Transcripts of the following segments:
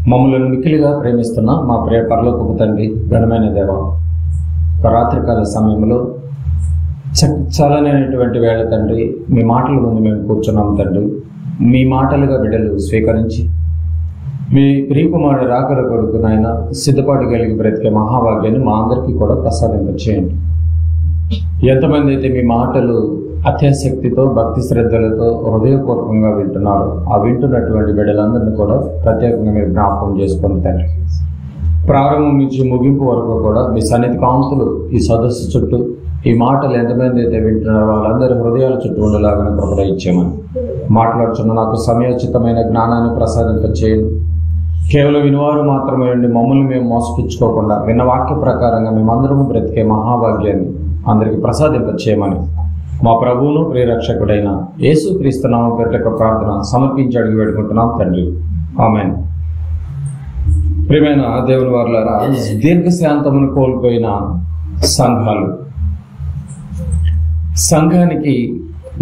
మమ్మల్ని మిక్కిలిగా ప్రేమిస్తున్న మా ప్రియ పరలోకపు తండ్రి, ఘనమైన దేవ, ఒక రాత్రికాల సమయంలో చల్లనైనటువంటి వేళ తండ్రి, మీ మాటల ముందు మేము కూర్చున్నాం తండ్రి. మీ మాటలుగా బిడ్డలు స్వీకరించి మీ ప్రియకుమారుడు రాకడ కొరకు నాయన సిద్ధపాటు కలిగి బ్రతికే మహాభాగ్యాన్ని మా అందరికీ కూడా ప్రసాదింపచేయండి. ఎంతమంది అయితే మీ మాటలు అత్యాసక్తితో, భక్తి శ్రద్ధలతో, హృదయపూర్వకంగా వింటున్నారు, ఆ వింటున్నటువంటి బిడ్డలందరినీ కూడా ప్రత్యేకంగా మీరు జ్ఞాపకం చేసుకొని తండ్రి, ప్రారంభం నుంచి ముగింపు వరకు కూడా మీ సన్నిధి కాంతులు ఈ సదస్సు చుట్టూ, ఈ మాటలు ఎంతమంది అయితే వింటున్నారో వాళ్ళందరి హృదయాల చుట్టూ ఉండేలాగానే కృప ఇచ్చేయమని మాట్లాడుతున్న నాకు సమయోచితమైన జ్ఞానాన్ని ప్రసాదింపచేయండి. కేవలం వినివారు మాత్రమే ఉండి మమ్మల్ని మేము మోసపుచ్చుకోకుండా విన్న వాక్య ప్రకారంగా మేమందరము బ్రతికే మహాభాగ్యాన్ని అందరికీ ప్రసాదింపచేయమని మా ప్రభువును ప్రియరక్షకుడైన యేసుక్రీస్తు నామమున పేరిట ప్రార్థన సమర్పించి అడిగి వేడుకుంటున్నాం తండ్రి, ఆమేన్. ప్రియమైన దేవుని వారలారా, దీర్ఘశాంతమును కోల్పోయిన సంఘాలు, సంఘానికి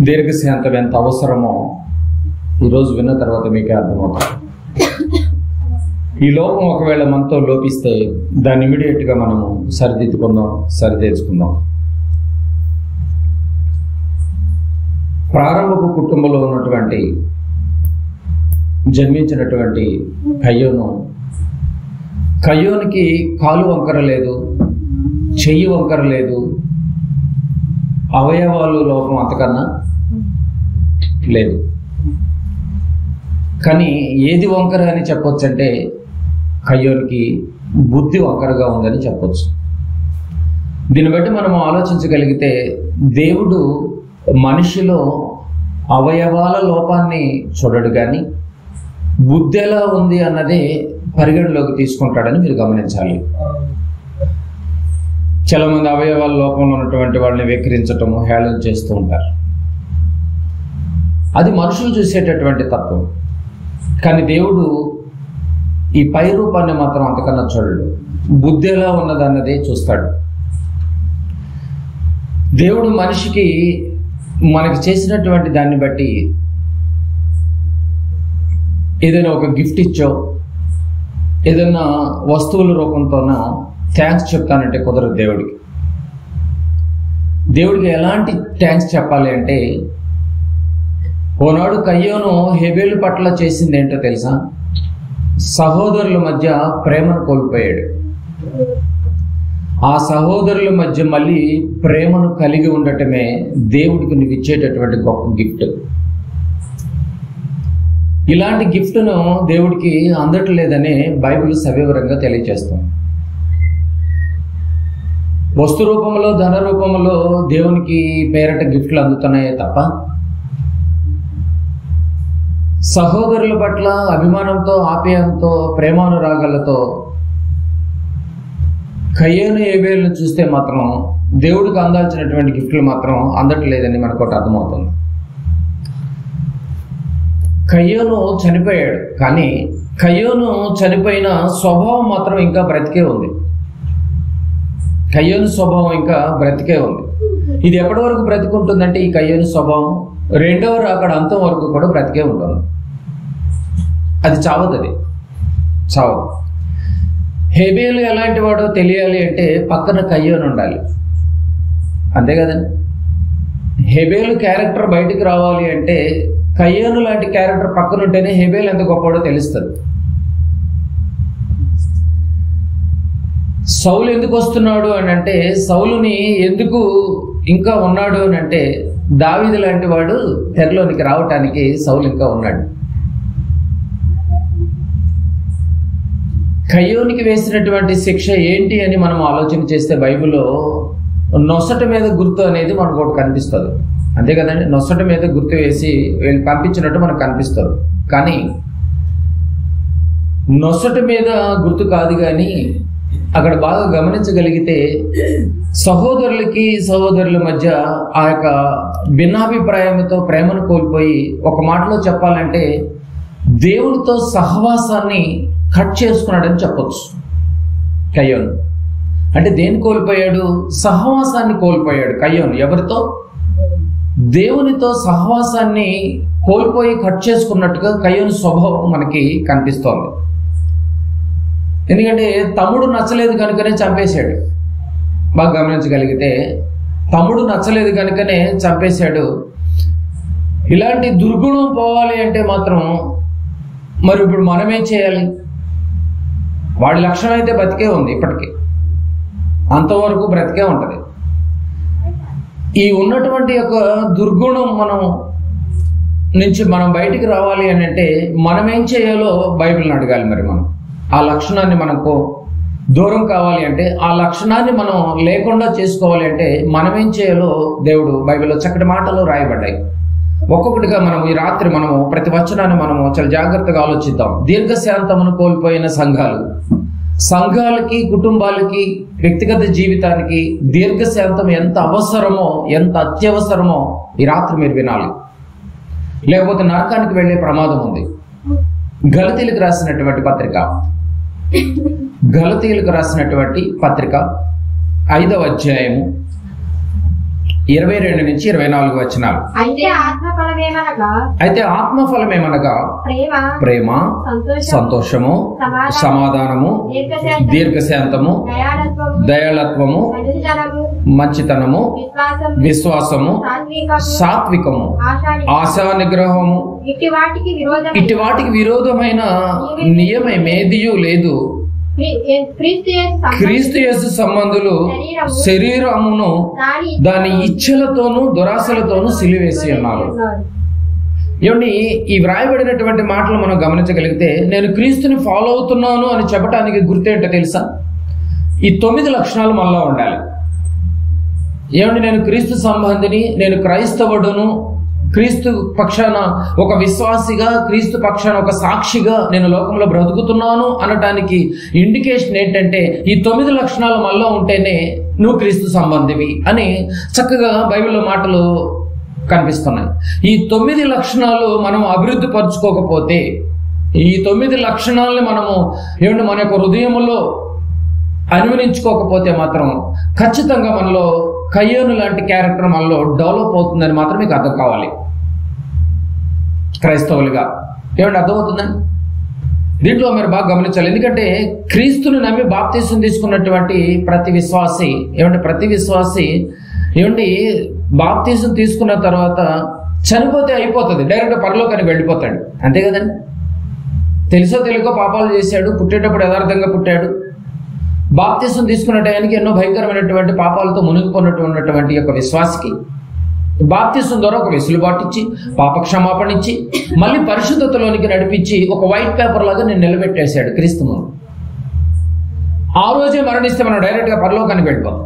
దీర్ఘశాంతం ఎంత అవసరమో ఈరోజు విన్న తర్వాత మీకే అర్థమవుతుంది. ఈ లోపం ఒకవేళ మనతో లోపిస్తే దాన్ని ఇమీడియట్గా మనము సరిదిద్దుకుందాం, సరిదేసుకుందాం. ప్రారంభపు కుటుంబంలో ఉన్నటువంటి జన్మించినటువంటి కయ్యోనికి కాలు వంకర లేదు, చెయ్యి వంకర లేదు, అవయవాలు లోపం అంతకన్నా లేదు. కానీ ఏది వంకర అని చెప్పొచ్చు అంటే కయ్యోనికి బుద్ధి వంకరగా ఉందని చెప్పొచ్చు. దీన్ని బట్టి మనం ఆలోచించగలిగితే దేవుడు మనిషిలో అవయవాల లోపాన్ని చూడడు, కానీ బుద్ధి ఎలా ఉంది అన్నదే పరిగణలోకి తీసుకుంటాడని మీరు గమనించాలి. చాలా మంది అవయవాల లోపంలో ఉన్నటువంటి వాళ్ళని వెక్కిరించటము, హేళన చేస్తూ ఉంటారు. అది మనుషులు చూసేటటువంటి తత్వం. కానీ దేవుడు ఈ పై రూపాన్ని మాత్రం అంతకన్నా చూడడు, బుద్ధి ఎలా ఉన్నదన్నదే చూస్తాడు. దేవుడు మనిషికి మనకి చేసినటువంటి దాన్ని బట్టి ఏదైనా ఒక గిఫ్ట్ ఇచ్చో, ఏదైనా వస్తువుల రూపంతోనో థ్యాంక్స్ చెప్తానంటే కుదరదు. దేవుడికి ఎలాంటి థ్యాంక్స్ చెప్పాలి అంటే, ఓనాడు కయ్యోను హేబేలు పట్ల చేసింది ఏంటో తెలుసా? సహోదరుల మధ్య ప్రేమను కోల్పోయాడు. ఆ సహోదరుల మధ్య మళ్ళీ ప్రేమను కలిగి ఉండటమే దేవుడికి నువ్వు ఇచ్చేటటువంటి గొప్ప గిఫ్ట్. ఇలాంటి గిఫ్ట్ను దేవుడికి అందట్లేదని బైబిల్ సవివరంగా తెలియజేస్తుంది. వస్తు రూపంలో, ధన రూపంలో దేవునికి పేరట గిఫ్ట్లు అందుతున్నాయే తప్ప సహోదరుల పట్ల అభిమానంతో, ఆప్యాయంతో, ప్రేమానురాగాలతో కయ్యోను హేబేలును చూస్తే మాత్రం దేవుడికి అందాల్సినటువంటి గిఫ్ట్లు మాత్రం అందట్లేదని మనకు ఒకటి అర్థమవుతుంది. కయ్యోను చనిపోయాడు, కానీ కయ్యోను చనిపోయిన స్వభావం మాత్రం ఇంకా బ్రతికే ఉంది. కయ్యోను స్వభావం ఇంకా బ్రతికే ఉంది. ఇది ఎప్పటి వరకు బ్రతికుంటుందంటే ఈ కయ్యోను స్వభావం రెండవ రాకడ అంతం వరకు కూడా బ్రతికే ఉంటుంది. అది చావదు, చావదు. హేబేలు ఎలాంటి వాడో తెలియాలి అంటే పక్కన కయ్యోను ఉండాలి, అంతే కదండి. హేబేలు క్యారెక్టర్ బయటికి రావాలి అంటే కయ్యోను లాంటి క్యారెక్టర్ పక్కన ఉంటేనే హేబేలు ఎంత గొప్పవాడో తెలుస్తుంది. సౌలు ఎందుకు వస్తున్నాడు అని అంటే, సౌలుని ఎందుకు ఇంకా ఉన్నాడు అని అంటే, దావీదు లాంటి వాడు తెరలోనికి రావటానికి సౌలు ఇంకా ఉన్నాడు. కయ్యోనికి వేసినటువంటి శిక్ష ఏంటి అని మనం ఆలోచన చేస్తే బైబిల్లో నొసట మీద గుర్తు అనేది మనకు ఒకటి కనిపిస్తుంది, అంతే కదండి. నొసట మీద గుర్తు వేసి వీళ్ళు పంపించినట్టు మనకు కనిపిస్తుంది. కానీ నొసట మీద గుర్తు కాదు, కానీ అక్కడ బాగా గమనించగలిగితే సహోదరుల మధ్య ఆ యొక్క భిన్నాభిప్రాయంతో ప్రేమను కోల్పోయి, ఒక మాటలో చెప్పాలంటే దేవునితో సహవాసాన్ని కట్ చేసుకున్నాడని చెప్పొచ్చు. కయ్యోను అంటే దేన్ని కోల్పోయాడు? సహవాసాన్ని కోల్పోయాడు కయ్యోను. ఎవరితో? దేవునితో సహవాసాన్ని కోల్పోయి కట్ చేసుకున్నట్టుగా కయ్యోను స్వభావం మనకి కనిపిస్తోంది. ఎందుకంటే తమ్ముడు నచ్చలేదు కనుకనే చంపేశాడు. బాగా గమనించగలిగితే తమ్ముడు నచ్చలేదు కనుకనే చంపేశాడు. ఇలాంటి దుర్గుణం పోవాలి అంటే మాత్రం మరి ఇప్పుడు మనమేం చేయాలి? వాడి లక్షణం అయితే బతికే ఉంది, ఇప్పటికీ అంతవరకు బ్రతికే ఉంటుంది. ఈ ఉన్నటువంటి యొక్క దుర్గుణం నుంచి మనం బయటికి రావాలి అని అంటే మనం ఏం చేయాలో బైబిల్ని అడగాలి. మరి మనం ఆ లక్షణాన్ని మనకు దూరం కావాలి అంటే, ఆ లక్షణాన్ని మనం లేకుండా చేసుకోవాలి అంటే మనం ఏం చేయాలో దేవుడు బైబిల్లో చక్కటి మాటలు రాయబడ్డాయి. ఒక్కొక్కటిగా మనం ఈ రాత్రి మనము ప్రతి వచనాన్ని మనము చాలా జాగ్రత్తగా ఆలోచిద్దాం. దీర్ఘశాంతమును కోల్పోయిన సంఘాలకి, కుటుంబాలకి, వ్యక్తిగత జీవితానికి దీర్ఘశాంతం ఎంత అవసరమో, ఎంత అత్యవసరమో ఈ రాత్రి మీరు వినాలి. లేకపోతే నరకానికి వెళ్ళే ప్రమాదం ఉంది. గలతీయులకు రాసినటువంటి పత్రిక 5వ అధ్యాయము 22 నుంచి 24 వచనాలు. అయితే ఆత్మఫలమేమనగా ప్రేమ, సంతోషము, సమాధానము, దీర్ఘశాంతము, దయాళత్వము, మంచితనము, విశ్వాసము, సాత్వికము, ఆశా నిగ్రహము, ఇటు వాటికి విరోధమైన నియమమేదియూ లేదు. క్రీస్తు యేసు సంబంధులు శరీరమును దాని ఇచ్ఛలతోనూ దురాశలతోనూ సిలివేసి ఉన్నారు. ఏమండి, ఈ వ్రాయబడినటువంటి మాటలు మనం గమనించగలిగితే, నేను క్రీస్తుని ఫాలో అవుతున్నాను అని చెప్పడానికి గుర్తేంటో తెలుసా? ఈ 9 లక్షణాలు మనలో ఉండాలి. ఏమండి, నేను క్రీస్తు సంబంధిని, నేను క్రైస్తవుడును, క్రీస్తు పక్షాన ఒక విశ్వాసిగా, క్రీస్తు పక్షాన ఒక సాక్షిగా నేను లోకంలో బ్రతుకుతున్నాను అనటానికి ఇండికేషన్ ఏంటంటే, ఈ 9 లక్షణాలు మనలో ఉంటేనే నువ్వు క్రీస్తు సంబంధివి అని చక్కగా బైబిల్లో మాటలు కనిపిస్తున్నాయి. ఈ 9 లక్షణాలు మనం అభివృద్ధి పరుచుకోకపోతే, ఈ 9 లక్షణాలని మనము ఏమంటే మన యొక్క హృదయంలో అన్వయించుకోకపోతే మాత్రం ఖచ్చితంగా మనలో కయ్యోను లాంటి క్యారెక్టర్ మనలో డెవలప్ అవుతుందని మాత్రం మీకు అర్థం కావాలి. క్రైస్తవులుగా ఏమంటే అర్థమవుతుందని దీంట్లో మీరు బాగా గమనించాలి. ఎందుకంటే క్రీస్తుని నమ్మి బాప్తీసం తీసుకున్నటువంటి ప్రతి విశ్వాసి బాప్తీసం తీసుకున్న తర్వాత చనిపోతే అయిపోతుంది, డైరెక్ట్ పరలోకానికి వెళ్ళిపోతాడు. అంతే కదండి. తెలుసో తెలియకో పాపాలు చేశాడు, పుట్టేటప్పుడు యథార్థంగా పుట్టాడు. బాప్తీసం తీసుకున్న టయానికి ఎన్నో భయంకరమైనటువంటి పాపాలతో మునిగిపోయినటువంటి యొక్క విశ్వాసికి బాప్తీసం ద్వారా ఒక వెసులుబాటు ఇచ్చి, పాప క్షమాపణ ఇచ్చి, మళ్ళీ పరిశుద్ధతలోనికి నడిపించి ఒక వైట్ పేపర్ లాగా నేను నిలబెట్టేశాడు క్రీస్తు ముందు. ఆ రోజే మరణిస్తే మనం డైరెక్ట్గా పరలోకానికి వెళ్ళిపోతాం.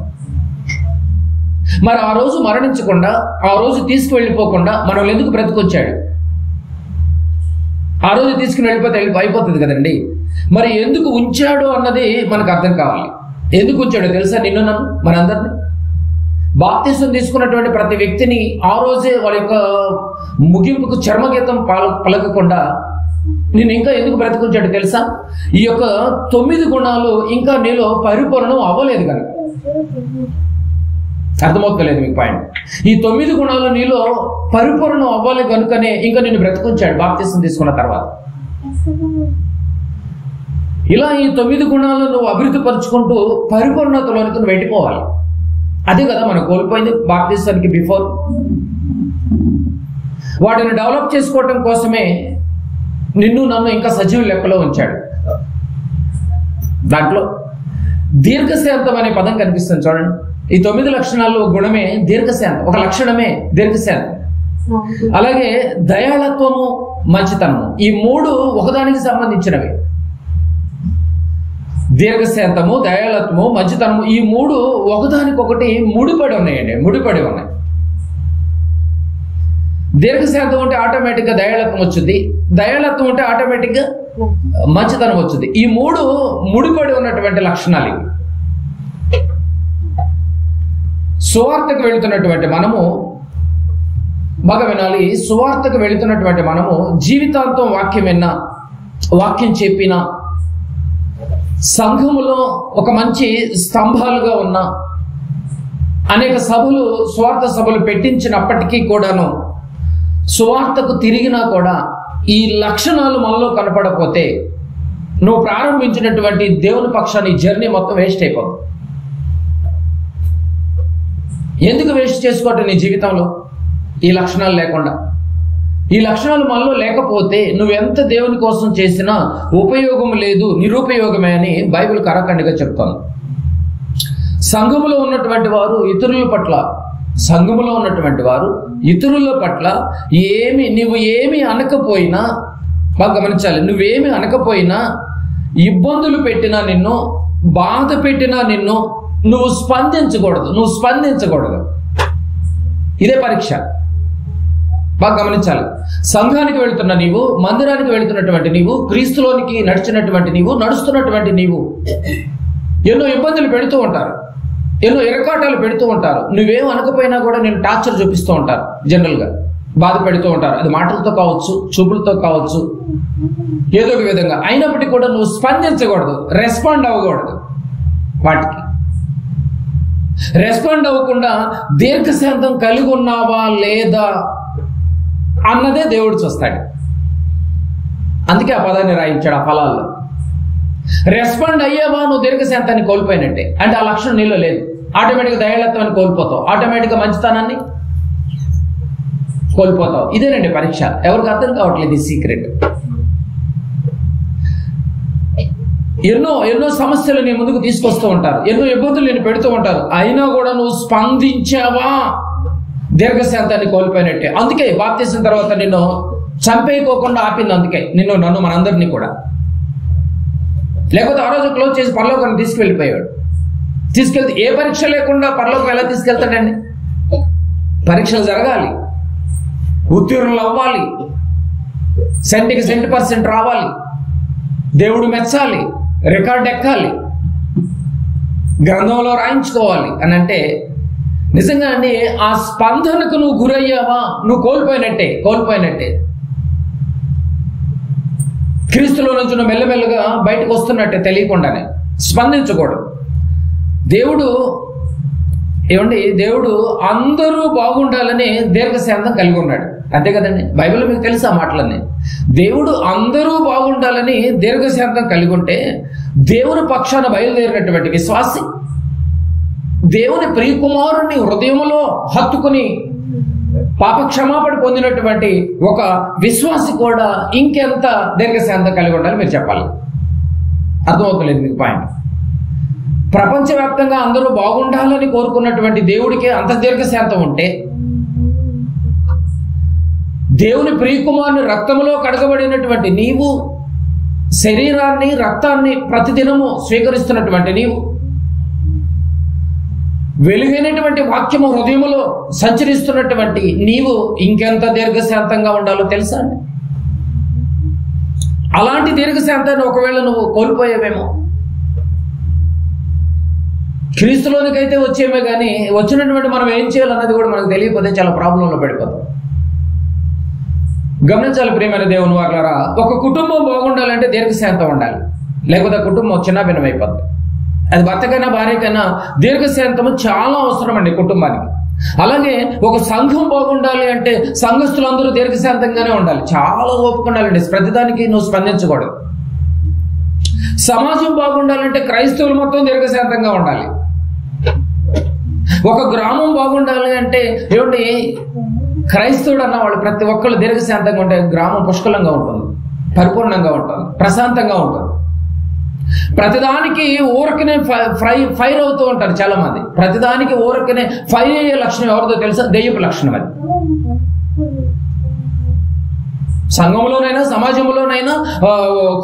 మరి ఆ రోజు మరణించకుండా, ఆ రోజు తీసుకువెళ్ళిపోకుండా మనం ఎందుకు బ్రతికొచ్చాడు? ఆ రోజు తీసుకుని వెళ్ళిపోతే అయిపోతుంది కదండి. మరి ఎందుకు ఉంచాడు అన్నది మనకు అర్థం కావాలి. ఎందుకు ఉంచాడో తెలుసా? నిన్ను, నన్ను, మనందరినీ బాప్తీసం తీసుకున్నటువంటి ప్రతి వ్యక్తిని ఆ రోజే వాళ్ళ యొక్క ముగింపుకు చర్మగీతం పలకకుండా నేను ఇంకా ఎందుకు బ్రతికుంచాడు తెలుసా? ఈ యొక్క 9 గుణాలు ఇంకా నీలో పరిపూర్ణం అవ్వలేదు కనుక. అర్థమవుతలేదు మీకు పాయింట్? ఈ 9 గుణాలు నీలో పరిపూర్ణం అవ్వాలి కనుకనే ఇంకా నిన్ను బ్రతికుంచాడు బాప్తీసం తీసుకున్న తర్వాత. ఇలా ఈ 9 గుణాలను నువ్వు అభివృద్ధి పరుచుకుంటూ పరిపూర్ణతలోనికి నువ్వు వెళ్ళిపోవాలి. అదే కదా మనం కోల్పోయింది బాప్తీసానికి బిఫోర్. వాటిని డెవలప్ చేసుకోవటం కోసమే నిన్ను, నన్ను ఇంకా సజీవ లెక్కలో ఉంచాడు. దాంట్లో దీర్ఘశాంతం అనే పదం కనిపిస్తుంది చూడండి. ఈ 9 లక్షణాల్లో గుణమే దీర్ఘశాంతం, ఒక లక్షణమే దీర్ఘశాంతం. అలాగే దయాళత్వము, మంచితనము, ఈ 3 ఒకదానికి సంబంధించినవి. దీర్ఘశాంతము, దయాళత్వము, మంచితనము, ఈ 3 ఒకదానికొకటి ముడిపడి ఉన్నాయి. దీర్ఘశాంతం అంటే ఆటోమేటిక్గా దయాళత్వం వచ్చింది, దయాళత్వం అంటే ఆటోమేటిక్గా మంచితనం వచ్చింది. ఈ 3 ముడిపడి ఉన్నటువంటి లక్షణాలు ఇవి. సువార్తకు వెళుతున్నటువంటి మనము బాగా వినాలి. సువార్తకు వెళుతున్నటువంటి మనము జీవితాంతం వాక్యం విన్నా, వాక్యం చెప్పినా, సంఘములో ఒక మంచి స్తంభాలుగా ఉన్న అనేక సభలు, స్వార్థ సభలు పెట్టించినప్పటికీ కూడాను, సువార్తకు తిరిగినా కూడా ఈ లక్షణాలు మనలో కనపడకపోతే నువ్వు ప్రారంభించినటువంటి దేవుని పక్షాన్ని జర్నీ మొత్తం వేస్ట్ అయిపోతుంది. ఎందుకు వేస్ట్ చేసుకోవటం నీ జీవితంలో ఈ లక్షణాలు లేకుండా? ఈ లక్షణాలు మనలో లేకపోతే నువ్వెంత దేవుని కోసం చేసినా ఉపయోగం లేదు, నిరుపయోగమే అని బైబిల్ కరాఖండిగా చెప్తోంది. సంఘములో ఉన్నటువంటి వారు ఇతరుల పట్ల నువ్వు ఏమి అనకపోయినా, బాగా గమనించాలి, నువ్వేమి అనకపోయినా, ఇబ్బందులు పెట్టినా, నిన్ను బాధ పెట్టినా, నువ్వు స్పందించకూడదు. ఇదే పరీక్ష. బాగా గమనించాలి. సంఘానికి వెళుతున్న నీవు, మందిరానికి వెళుతున్నటువంటి నీవు, క్రీస్తులోనికి నడుస్తున్నటువంటి నీవు ఎన్నో ఇబ్బందులు పెడుతూ ఉంటారు, ఎన్నో ఇరకాటాలు పెడుతూ ఉంటారు. నువ్వేం అనకపోయినా కూడా నేను టార్చర్ చూపిస్తూ ఉంటారు, జనరల్గా బాధ పెడుతూ ఉంటారు. అది మాటలతో కావచ్చు, చూపులతో కావచ్చు, ఏదో ఒక విధంగా. అయినప్పటికీ కూడా నువ్వు స్పందించకూడదు, రెస్పాండ్ అవ్వకూడదు. వాటికి రెస్పాండ్ అవ్వకుండా దీర్ఘశాంతం కలిగి ఉన్నావా లేదా అన్నదే దేవుడు చూస్తాడు. అందుకే ఆ పదాన్ని రాయించాడు ఆ ఫలాల్లో. రెస్పాండ్ అయ్యావా, నువ్వు దీర్ఘశాంతాన్ని కోల్పోయినట్టే. అంటే ఆ లక్షణం నీలో లేదు. ఆటోమేటిక్గా దయాళత్వాన్ని కోల్పోతావు, ఆటోమేటిక్గా మంచితనాన్ని కోల్పోతావు. ఇదేనండి పరీక్ష. ఎవరికి అర్థం కావట్లేదు ఈ సీక్రెట్. ఎన్నో సమస్యలు నీ ముందుకు తీసుకొస్తూ ఉంటారు, ఎన్నో ఇబ్బందులు నేను పెడుతూ ఉంటారు. అయినా కూడా నువ్వు స్పందించావా, దీర్ఘశాంతాన్ని కోల్పోయినట్టే. అందుకే బాప్తిసం తర్వాత నిన్ను చంపేయకోకుండా ఆపింది. అందుకే నన్ను మనందరినీ కూడా. లేకపోతే ఆ రోజు క్లోజ్ చేసి పరలోకాన్ని తీసుకెళ్తే ఏ పరీక్ష లేకుండా పరలోకం ఎలా తీసుకెళ్తాడండి? పరీక్షలు జరగాలి, ఉత్తీర్ణులు అవ్వాలి, 100% రావాలి, దేవుడు మెచ్చాలి, రికార్డ్ ఎక్కాలి, గ్రంథంలో రాయించుకోవాలి అని అంటే నిజంగా అండి ఆ స్పందనకు నువ్వు గురయ్యావా, నువ్వు కోల్పోయినట్టే. క్రీస్తులో నుంచి నువ్వు మెల్లమెల్లగా బయటకు వస్తున్నట్టే తెలియకుండానే. స్పందించకూడదు. దేవుడు అందరూ బాగుండాలని దీర్ఘశాంతం కలిగి ఉన్నాడు. అంతే కదండి, బైబిల్లో మీకు తెలుసు ఆ మాటలన్నీ. దేవుడు అందరూ బాగుండాలని దీర్ఘశాంతం కలిగి ఉంటే దేవుని పక్షాన బయలుదేరినటువంటి విశ్వాసి, దేవుని ప్రియకుమారుని హృదయంలో హత్తుకుని పాపక్షమాపణ పొందినటువంటి ఒక విశ్వాసి కూడా ఇంకెంత దీర్ఘశాంతం కలిగి ఉండాలి మీరు చెప్పాలి. అర్థమవుతలేదు మీకు పాయింట్? ప్రపంచవ్యాప్తంగా అందరూ బాగుండాలని కోరుకున్నటువంటి దేవుడికి అంత దీర్ఘశాంతం ఉంటే, దేవుని ప్రియకుమారుని రక్తంలో కడగబడినటువంటి నీవు, శరీరాన్ని రక్తాన్ని ప్రతిదినము స్వీకరిస్తున్నటువంటి నీవు, వెలుగైనటువంటి వాక్యము హృదయములో సంచరిస్తున్నటువంటి నీవు ఇంకెంత దీర్ఘశాంతంగా ఉండాలో తెలుసా అండి? అలాంటి దీర్ఘశాంతాన్ని ఒకవేళ నువ్వు కోల్పోయావేమో. క్రీస్తులోనికైతే వచ్చేమే కానీ వచ్చినటువంటి మనం ఏం చేయాలన్నది కూడా మనకు తెలియకపోతే చాలా ప్రాబ్లంలో పడిపోతాం. గమనించాలి ప్రియమైన దేవుని వారలారా, ఒక కుటుంబం బాగుండాలంటే దీర్ఘశాంతం ఉండాలి, లేకపోతే కుటుంబం చిన్నభిన్నం అయిపోద్ది. అది భర్తకైనా భార్యకైనా దీర్ఘశాంతము చాలా అవసరం అండి కుటుంబానికి. అలాగే ఒక సంఘం బాగుండాలి అంటే సంఘస్థులందరూ దీర్ఘశాంతంగానే ఉండాలి, చాలా ఓపిక ఉండాలండి. ప్రతిదానికి నువ్వు స్పందించకూడదు. సమాజం బాగుండాలంటే క్రైస్తవులు మొత్తం దీర్ఘశాంతంగా ఉండాలి. ఒక గ్రామం బాగుండాలి అంటే ఏమంటే క్రైస్తవుడు అన్న వాళ్ళు ప్రతి ఒక్కళ్ళు దీర్ఘశాంతంగా ఉంటే గ్రామం పుష్కలంగా ఉంటుంది, పరిపూర్ణంగా ఉంటుంది, ప్రశాంతంగా ఉంటుంది. ప్రతిదానికి ఊరకనే ఫైర్ అవుతూ ఉంటారు చాలా మంది. ప్రతిదానికి ఊరకనే ఫైర్ అయ్యే లక్షణం ఎవరిదో తెలుసా? దెయ్యపు లక్షణం అది. సంఘంలోనైనా, సమాజంలోనైనా,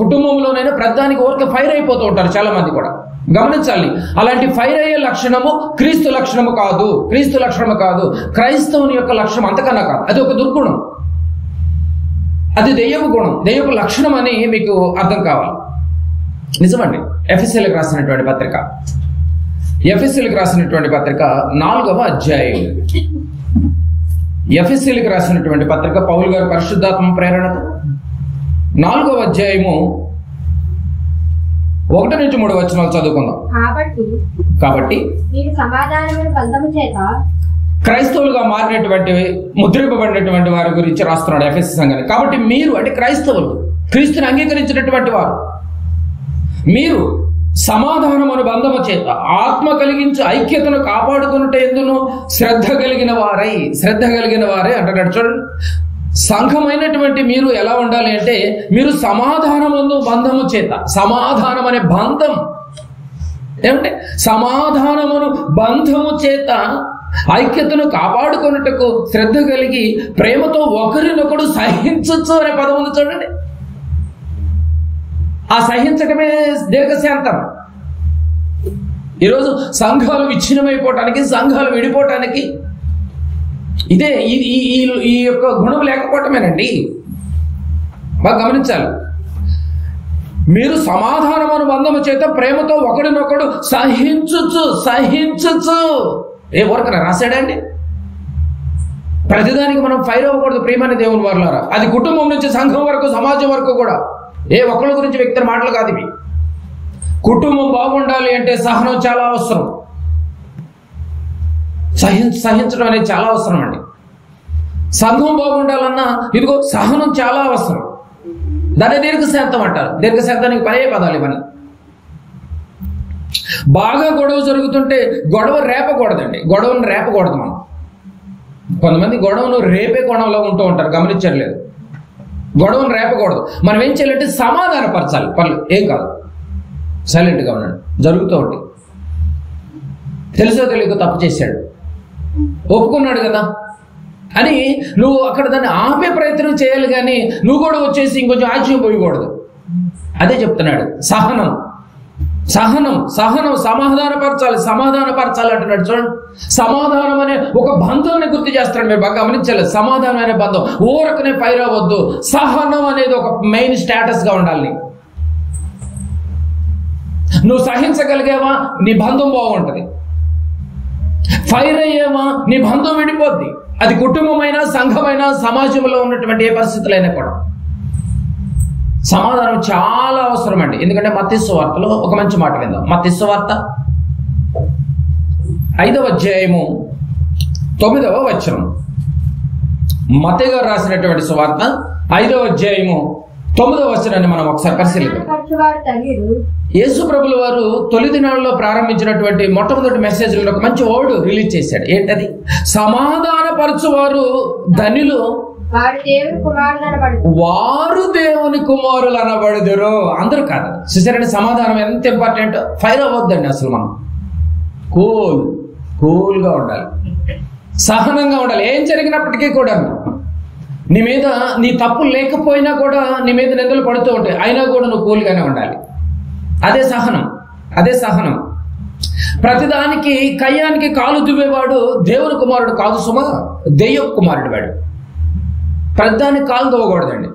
కుటుంబంలోనైనా ప్రతిదానికి ఊరికే ఫైర్ అయిపోతూ ఉంటారు చాలా మంది కూడా. గమనించాలి, అలాంటి ఫైర్ అయ్యే లక్షణము క్రీస్తు లక్షణము కాదు. క్రైస్తవుని యొక్క లక్షణం అంతకన్నా కాదు. అది ఒక దుర్గుణం, అది దెయ్యపు గుణం, దెయ్యపు లక్షణం అని మీకు అర్థం కావాలి. నిజమండి. ఎఫెసీయులకు రాసినటువంటి పత్రిక 4వ అధ్యాయం. ఎఫెసీయులకు రాసినటువంటి పత్రిక పౌలు గారు పరిశుద్ధాత్మ ప్రేరణతో 4వ అధ్యాయము 1 నుంచి 3 వచనాలు చదువుకుందాం. కాబట్టి క్రైస్తవులుగా మారినటువంటి, ముద్రింపబడినటువంటి వారి గురించి రాస్తున్నాడు ఎఫెసీ సంఘాన్ని. కాబట్టి మీరు అంటే క్రైస్తవులు, క్రీస్తుని అంగీకరించినటువంటి వారు, మీరు సమాధానమును బంధము చేత ఆత్మ కలిగించి ఐక్యతను కాపాడుకున్నట్టు ఎందును శ్రద్ధ కలిగిన వారే అంటున్నాడు. చూడండి, సంఘమైనటువంటి మీరు ఎలా ఉండాలి అంటే, మీరు సమాధానమును బంధము చేత, సమాధానం అనే బంధం ఏమంటే సమాధానమును బంధము చేత ఐక్యతను కాపాడుకున్నట్టుకు శ్రద్ధ కలిగి ప్రేమతో ఒకరినొకడు సహించచ్చు అనే పదం ఉంది చూడండి. ఆ సహించటమే దీర్ఘశాంతం. ఈరోజు సంఘాలు విచ్ఛిన్నమైపోవటానికి, సంఘాలు విడిపోవటానికి ఇదే ఈ యొక్క గుణం లేకపోవటమేనండి. బాగా గమనించాలి. మీరు సమాధానమును బంధము చేత ప్రేమతో ఒకడినొకడు సహించచ్చు. ఏ ఊరకన రాశాడండి? ప్రతిదానికి మనం ఫైర్ అవ్వకూడదు ప్రియమైన దేవుని వారలారా. అది కుటుంబం నుంచి సంఘం వరకు, సమాజం వరకు కూడా. ఏ ఒక్కళ్ళ గురించి వ్యక్తి మాటలు కాదు ఇవి. కుటుంబం బాగుండాలి అంటే సహనం చాలా అవసరం. సహించడం అనేది చాలా అవసరం అండి. సంఘం బాగుండాలన్నా ఇదిగో సహనం చాలా అవసరం. దాన్ని దీర్ఘశాంతం అంటారు. దీర్ఘశాంతానికి పదే పదాలు ఇవన్నీ. బాగా గొడవ జరుగుతుంటే గొడవ రేపకూడదండి. గొడవను రేపకూడదు మనం. కొంతమంది గొడవను రేపే కోణంలో ఉంటూ ఉంటారు, గమనించట్లేదు. గొడవను రేపకూడదు. మనం ఏం చేయాలంటే సమాధానపరచాలి. పర్లేదు, ఏం కాదు, సైలెంట్గా ఉన్నాడు, జరుగుతూ ఉంటాయి. తెలుసో తెలియక తప్పు చేశాడు, ఒప్పుకున్నాడు కదా అని నువ్వు అక్కడ దాన్ని ఆపే ప్రయత్నం చేయాలి. కానీ నువ్వు కూడా వచ్చేసి ఇంకొంచెం ఆశ్చర్యం పోయకూడదు. అదే చెప్తున్నాడు. సహనం సమాధానపరచాలి అంటున్నాడు. చూడండి, సమాధానం అనే ఒక బంధాన్ని గుర్తు చేస్తున్నాడు. మీరు బాగా గమనించాలి. సమాధానం అనే బంధం, ఊరకనే ఫైర్ అవ్వద్దు. సహనం అనేది ఒక మెయిన్ స్టేటస్ గా ఉండాలి. నువ్వు సహించగలిగేవా, నీ బంధం బాగుంటది. ఫైర్ అయ్యేవా, నీ బంధం విడిపోద్ది. అది కుటుంబమైనా, సంఘమైనా, సమాజంలో ఉన్నటువంటి ఏ పరిస్థితులైనా కూడా సమాధానం చాలా అవసరం అండి. ఎందుకంటే మత్తయి సువార్తలో ఒక మంచి మాట విందాం. మత్తయి సువార్త 5వ అధ్యాయము 9వ వచనం. మత్తయి గారు రాసినటువంటి సువార్త 5వ అధ్యాయము 9వ వచనాన్ని మనం ఒకసారి పరిశీలిద్దాం. యేసు ప్రభుల వారు తొలి దినాల్లో ప్రారంభించినటువంటి మొట్టమొదటి మెసేజ్లో ఒక మంచి వర్డ్ రిలీజ్ చేశాడు. ఏంటది? సమాధానపరచువారు ధనులు, వారు దేవుని కుమారులు అనబడుదురు. అందరూ కాదు. చూసారండి, సమాధానం ఎంత ఇంపార్టెంట్. ఫైర్ అవ్వద్దండి అసలు. మనం కూల్గా ఉండాలి, సహనంగా ఉండాలి. ఏం జరిగినప్పటికీ కూడా నీ మీద నీ తప్పు లేకపోయినా కూడా నీ మీద నిందలు పడుతూ ఉంటాయి, అయినా కూడా నువ్వు కూల్గానే ఉండాలి. అదే సహనం. ప్రతిదానికి కయ్యానికి కాలు దువ్వేవాడు దేవుని కుమారుడు కాదు సుమా, దెయ్య కుమారుడు వాడు. ప్రతిదానికి కాలు దువ్వకూడదండి.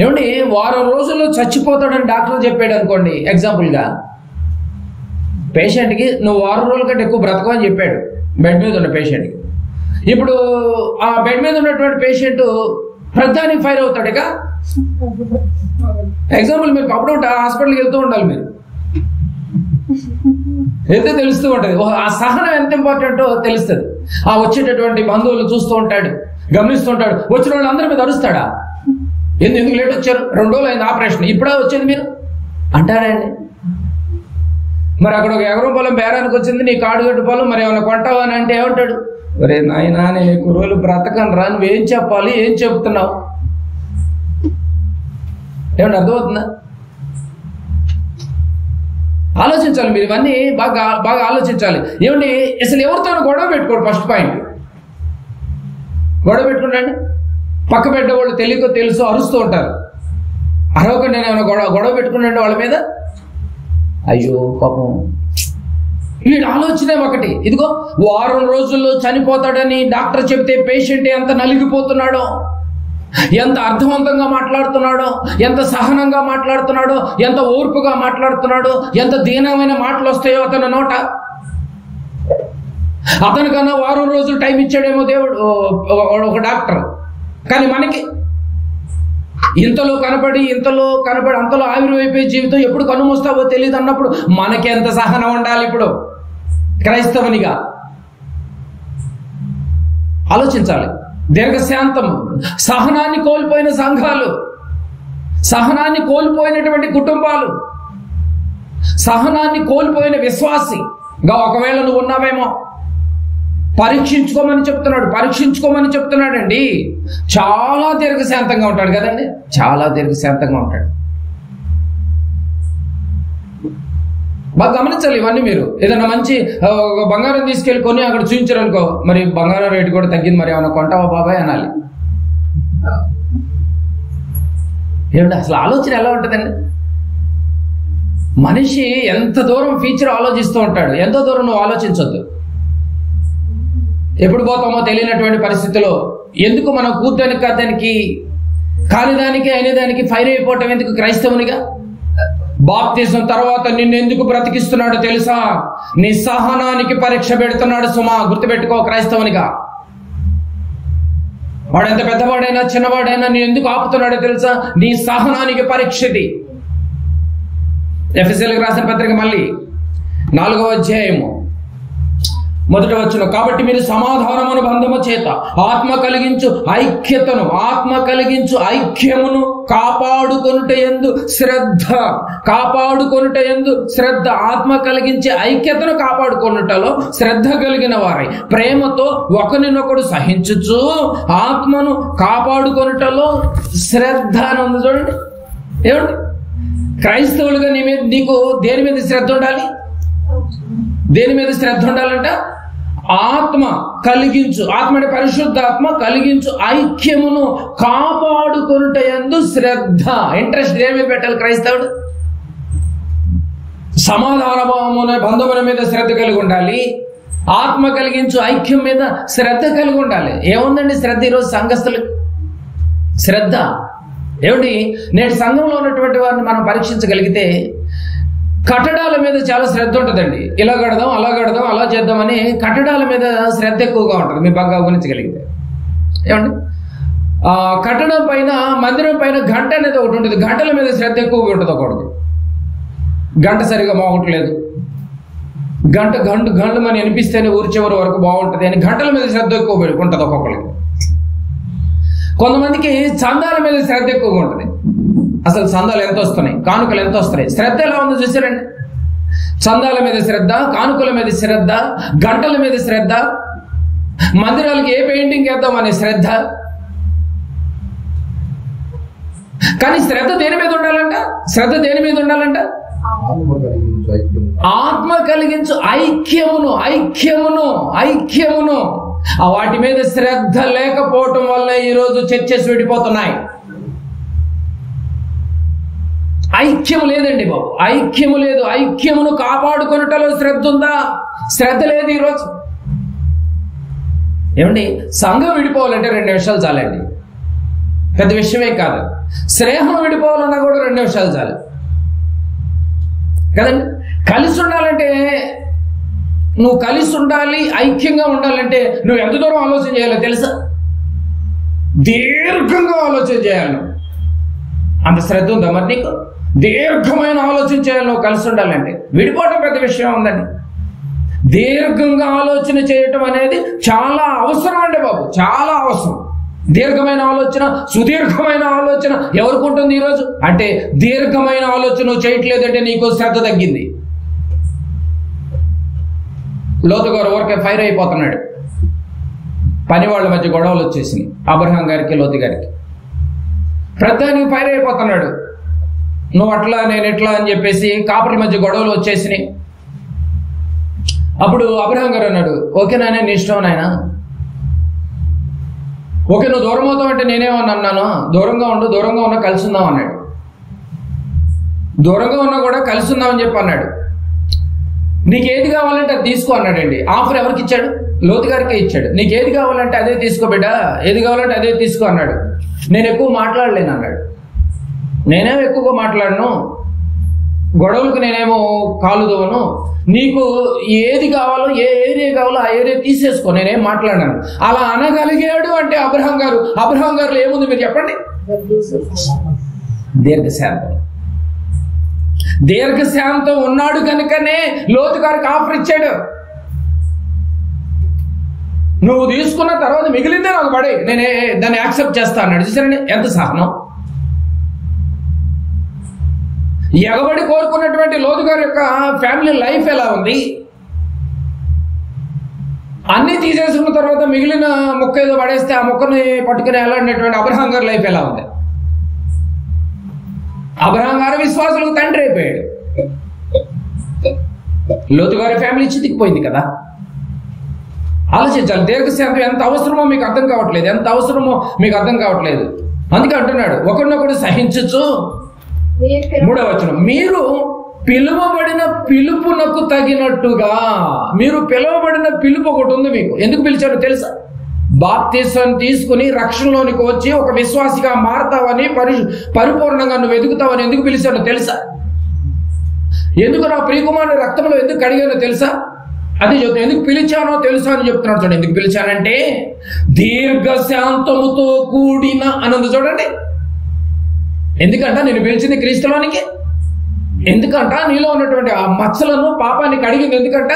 ఏమండి, వారం రోజుల్లో చచ్చిపోతాడని డాక్టర్ చెప్పాడు అనుకోండి. ఎగ్జాంపుల్గా పేషెంట్కి నువ్వు 6 రోజుల కంటే ఎక్కువ బ్రతకమని చెప్పాడు బెడ్ మీద ఉన్న పేషెంట్కి. ఇప్పుడు ఆ బెడ్ మీద ఉన్నటువంటి పేషెంట్ ప్రతిదానికి ఫైర్ అవుతాడు. ఇక ఎగ్జాంపుల్, మీరు అప్పుడు హాస్పిటల్కి వెళ్తూ ఉండాలి. మీరు వెళ్తే తెలుస్తూ ఉంటుంది. ఆ సహనం ఎంత ఇంపార్టెంటో తెలుస్తుంది. ఆ వచ్చేటటువంటి బంధువులు చూస్తూ ఉంటాడు, గమనిస్తుంటాడు. వచ్చిన వాళ్ళు అందరి మీద అరుస్తాడా? ఎందుకు లేట్ వచ్చారు, 2 రోజులు అయింది ఆపరేషన్, ఇప్పుడే వచ్చేది మీరు అంటారండి. మరి అక్కడ ఒక ఎకరం పొలం బేరానికి వచ్చింది, నీ కాడుగట్టు పొలం, మరి ఏమైనా కొంటావా అని అంటే ఏమంటాడు? ఒరే నాయనా, నేను ఎక్కువ రోజులు బ్రతకను రా, నువ్వేం చెప్పాలి, ఏం చెప్తున్నావు? ఏమన్నా అర్థమవుతుందా? ఆలోచించాలి మీరు. ఇవన్నీ బాగా ఆలోచించాలి. ఏమండి, అసలు ఎవరితో గొడవ పెట్టుకోడు. ఫస్ట్ పాయింట్, గొడవ పెట్టుకుంటాండి. పక్క పెట్టే వాళ్ళు తెలియకో తెలుసు అరుస్తూ ఉంటారు. అరవకుండా నేను గొడవ పెట్టుకున్నాండి వాళ్ళ మీద. అయ్యో పాపం, వీడి ఆలోచనే ఒకటి. ఇదిగో వారం రోజుల్లో చనిపోతాడని డాక్టర్ చెప్తే పేషెంట్ ఎంత నలిగిపోతున్నాడో, ఎంత అర్థవంతంగా మాట్లాడుతున్నాడో, ఎంత సహనంగా మాట్లాడుతున్నాడో, ఎంత ఓర్పుగా మాట్లాడుతున్నాడో, ఎంత దీనమైన మాటలు వస్తాయో అతని నోట. అతనికన్నా వారం రోజులు టైం ఇచ్చాడేమో దేవుడు, ఒక డాక్టర్. కానీ మనకి ఇంతలో కనపడి అంతలో ఆవిర్వైపోయే జీవితం ఎప్పుడు కనుమూస్తావో తెలియదు అన్నప్పుడు మనకి ఎంత సహనం ఉండాలి. ఇప్పుడు క్రైస్తవునిగా ఆలోచించాలి. దీర్ఘశాంతం, సహనాన్ని కోల్పోయిన సంఘాలు, సహనాన్ని కోల్పోయినటువంటి కుటుంబాలు, సహనాన్ని కోల్పోయిన విశ్వాసిగా ఒకవేళ నువ్వు ఉన్నావేమో, పరీక్షించుకోమని చెప్తున్నాడండి. చాలా దీర్ఘశాంతంగా ఉంటాడు కదండి, చాలా దీర్ఘశాంతంగా ఉంటాడు. బాగా గమనించాలి ఇవన్నీ. మీరు ఏదైనా మంచి బంగారం తీసుకెళ్ళి కొని అక్కడ చూపించారనుకో, మరి బంగారం రేటు కూడా తగ్గింది, మరి ఏమైనా కొంటావా బాబాయ్ అనాలి. ఏమంటే అసలు ఆలోచన ఎలా ఉంటుందండి? మనిషి ఎంత దూరం ఫ్యూచర్ ఆలోచిస్తూ ఉంటాడు, ఎంతో దూరం నువ్వు ఆలోచించొద్దు. ఎప్పుడు పోతామో తెలియనటువంటి పరిస్థితిలో ఎందుకు మనం కూర్చొని కాదానికి కానిదానికి అయినదానికి ఫైర్ అయిపోవటం ఎందుకు? క్రైస్తవునిగా బాప్తిజం తర్వాత నిన్ను ఎందుకు బ్రతికిస్తున్నాడు తెలుసా? నీ సహనానికి పరీక్ష పెడుతున్నాడు సుమా, గుర్తుపెట్టుకో. క్రైస్తవునిగా వాడెంత పెద్దవాడైనా చిన్నవాడైనా నీ ఎందుకు ఆపుతున్నాడో తెలుసా? నీ సహనానికి పరీక్షది. ఎఫెసీయులకు రాసిన పత్రిక మళ్ళీ 4వ అధ్యాయము 1వ వచనం. కాబట్టి మీరు సమాధానమును బంధము చేత ఆత్మ కలిగించు ఐక్యమును కాపాడుకొనుట యందు శ్రద్ధ ఆత్మ కలిగించే ఐక్యతను కాపాడుకొనుటలో శ్రద్ధ కలిగిన వారై ప్రేమతో ఒకరినొకడు సహించుచు ఆత్మను కాపాడుకొనుటలో శ్రద్ధ అని ఉంది చూడండి. ఏమండి? క్రైస్తవులుగా నీకు దేని మీద శ్రద్ధ ఉండాలి? దేని మీద శ్రద్ధ ఉండాలంట? ఆత్మ అంటే పరిశుద్ధాత్మ కలిగించు ఐక్యమును కాపాడుకొనుట యందు శ్రద్ధ. ఇంట్రెస్ట్ దేని మీద పెట్టాలి క్రైస్తవుడు? సమాధానమున బంధముల మీద శ్రద్ధ కలిగి ఉండాలి, ఆత్మ కలిగించు ఐక్యం మీద శ్రద్ధ కలిగి ఉండాలి. ఏముందండి శ్రద్ధ ఈరోజు సంఘస్థులకు? శ్రద్ధ ఏమిటి? నేటి సంఘంలో ఉన్నటువంటి వారిని మనం పరీక్షించగలిగితే కట్టడాల మీద చాలా శ్రద్ధ ఉంటుందండి. ఇలా కడదాం, అలా కడదాం, అలా చేద్దామని కట్టడాల మీద శ్రద్ధ ఎక్కువగా ఉంటుంది. మీరు బాగా గమనించగలిగితే ఏమండి? కట్టడం పైన, మందిరం పైన గంట అనేది ఒకటి ఉంటుంది, గంటల మీద శ్రద్ధ ఎక్కువగా ఉంటుంది. ఒకటి గంట సరిగా బాగుంటలేదు, గంట అని అనిపిస్తేనే ఊరి చివరి వరకు బాగుంటుంది అని గంటల మీద శ్రద్ధ ఎక్కువ ఉంటుంది ఒక్కొక్కరికి. కొంతమందికి చందాల మీద శ్రద్ధ ఎక్కువగా ఉంటుంది. అసలు చందాలు ఎంత వస్తున్నాయి, కానుకలు ఎంత వస్తున్నాయి, శ్రద్ధ ఎలా ఉందో చూసారండి. చందాల మీద శ్రద్ధ, కానుకల మీద శ్రద్ధ, గంటల మీద శ్రద్ధ, మందిరాలకి ఏ పెయింటింగ్ వేద్దాం అనే శ్రద్ధ. కానీ శ్రద్ధ దేని మీద ఉండాలంట? ఆత్మ కలిగించు ఐక్యమును. వాటి మీద శ్రద్ధ లేకపోవటం వల్ల ఈరోజు చర్చెస్ విడిపోతున్నాయి. ఐక్యము లేదండి బాబు, ఐక్యము లేదు. ఐక్యమును కాపాడుకొనుటలో శ్రద్ధ ఉందా? శ్రద్ధ లేదు ఈరోజు. ఏమండి? సంఘం విడిపోవాలంటే 2 నిమిషాలు చాలండి, పెద్ద విషయమే కాదు. స్నేహం విడిపోవాలన్నా కూడా 2 నిమిషాలు చాలు కదండి. కలిసి ఉండాలంటే, నువ్వు కలిసి ఉండాలి, ఐక్యంగా ఉండాలంటే నువ్వు ఎంత దూరం ఆలోచన చేయాలో తెలుసా? దీర్ఘంగా ఆలోచన చేయాలి. అంత శ్రద్ధ ఉందా మరి నీకు? దీర్ఘమైన ఆలోచన చేయాలి నువ్వు కలిసి ఉండాలంటే. విడిపోవటం పెద్ద విషయం ఉందండి. దీర్ఘంగా ఆలోచన చేయటం అనేది చాలా అవసరం అండి బాబు, చాలా అవసరం. దీర్ఘమైన ఆలోచన, సుదీర్ఘమైన ఆలోచన ఎవరికి ఉంటుంది ఈరోజు? అంటే దీర్ఘమైన ఆలోచన నువ్వు చేయట్లేదంటే నీకు శ్రద్ధ తగ్గింది. లోతు గారు ఊరికే ఫైర్ అయిపోతున్నాడు. పని వాళ్ళ మధ్య గొడవలు వచ్చేసినాయి, అబ్రహాం గారికి లోతు గారికి. ప్రతిదానికి ఫైర్ అయిపోతున్నాడు. నువ్వు అట్లా, నేను ఎట్లా అని చెప్పేసి కాపుల మధ్య గొడవలు వచ్చేసినాయి. అప్పుడు అబ్రహాం గారు అన్నాడు, ఓకే నాయన, నీ ఇష్టం నాయన, ఓకే నువ్వు దూరం అవుతావు అంటే నేనేమన్నాను, దూరంగా ఉన్నా కలిసి ఉందాం అన్నాడు. దూరంగా ఉన్నా కూడా కలిసి ఉందామని చెప్పి అన్నాడు. నీకు ఏది కావాలంటే అది తీసుకో అన్నాడండి. ఆఫర్ ఎవరికి ఇచ్చాడు? లోతు గారికే ఇచ్చాడు. నీకు ఏది కావాలంటే అదే తీసుకో బిడ్డ, ఏది కావాలంటే అదే తీసుకో అన్నాడు. నేను ఎక్కువ మాట్లాడలేను అన్నాడు. నేనేమో ఎక్కువగా మాట్లాడను, గొడవలకు నేనేమో కాలు దోవను, నీకు ఏది కావాలో, ఏ ఏరియా కావాలో ఆ ఏరియా తీసేసుకో, నేనేం మాట్లాడాను. అలా అనగలిగాడు అంటే అబ్రహాం గారు ఏముంది మీరు చెప్పండి? దీర్ఘశాంతం ఉన్నాడు కనుకనే లోతు గారికి ఆఫర్ ఇచ్చాడు. నువ్వు తీసుకున్న తర్వాత మిగిలిందే నాకు పడి, నేనే దాన్ని యాక్సెప్ట్ చేస్తా అన్నాడు. చూసారండి ఎంత సహనం. ఎగబడి కోరుకున్నటువంటి లోతు గారి యొక్క ఫ్యామిలీ లైఫ్ ఎలా ఉంది? అన్నీ తీసేసుకున్న తర్వాత మిగిలిన మొక్క ఏదో పడేస్తే ఆ మొక్కని పట్టుకుని వెళ్ళాడినటువంటి అబ్రహాం గారి లైఫ్ ఎలా ఉంది? అబ్రహాం గారి విశ్వాసులకు తండ్రి అయిపోయాడు. లోతు గారి ఫ్యామిలీ చితికిపోయింది కదా. ఆలోచించాలి. దీర్ఘశాంతం ఎంత అవసరమో మీకు అర్థం కావట్లేదు, ఎంత అవసరమో మీకు అర్థం కావట్లేదు. అందుకే అంటున్నాడు, ఒకరినొకడు సహించచ్చు. 3వ వచనం, మీరు పిలువబడిన పిలుపునకు తగినట్టుగా. మీరు పిలువబడిన పిలుపు ఒకటి ఉంది మీకు. ఎందుకు పిలిచారో తెలుసా? బాప్తిసం తీసుకుని రక్షణలోనికి వచ్చి ఒక విశ్వాసిగా మారతావని, పరిపూర్ణంగా నువ్వు ఎదుగుతావని ఎందుకు పిలిచానో తెలుసా? ఎందుకు నా ప్రియకుమారుని రక్తంలో ఎందుకు కడిగానో తెలుసా? అది చెప్తాను. ఎందుకు పిలిచానో తెలుసా అని చెప్తున్నాడు. చూడండి, ఎందుకు పిలిచానంటే దీర్ఘశాంతముతో కూడిన అన్నది. చూడండి, ఎందుకంట నేను పిలిచింది క్రీస్తులోనికి. ఎందుకంట నీలో ఉన్నటువంటి ఆ మచ్చలను, పాపాన్ని కడిగింది. ఎందుకంట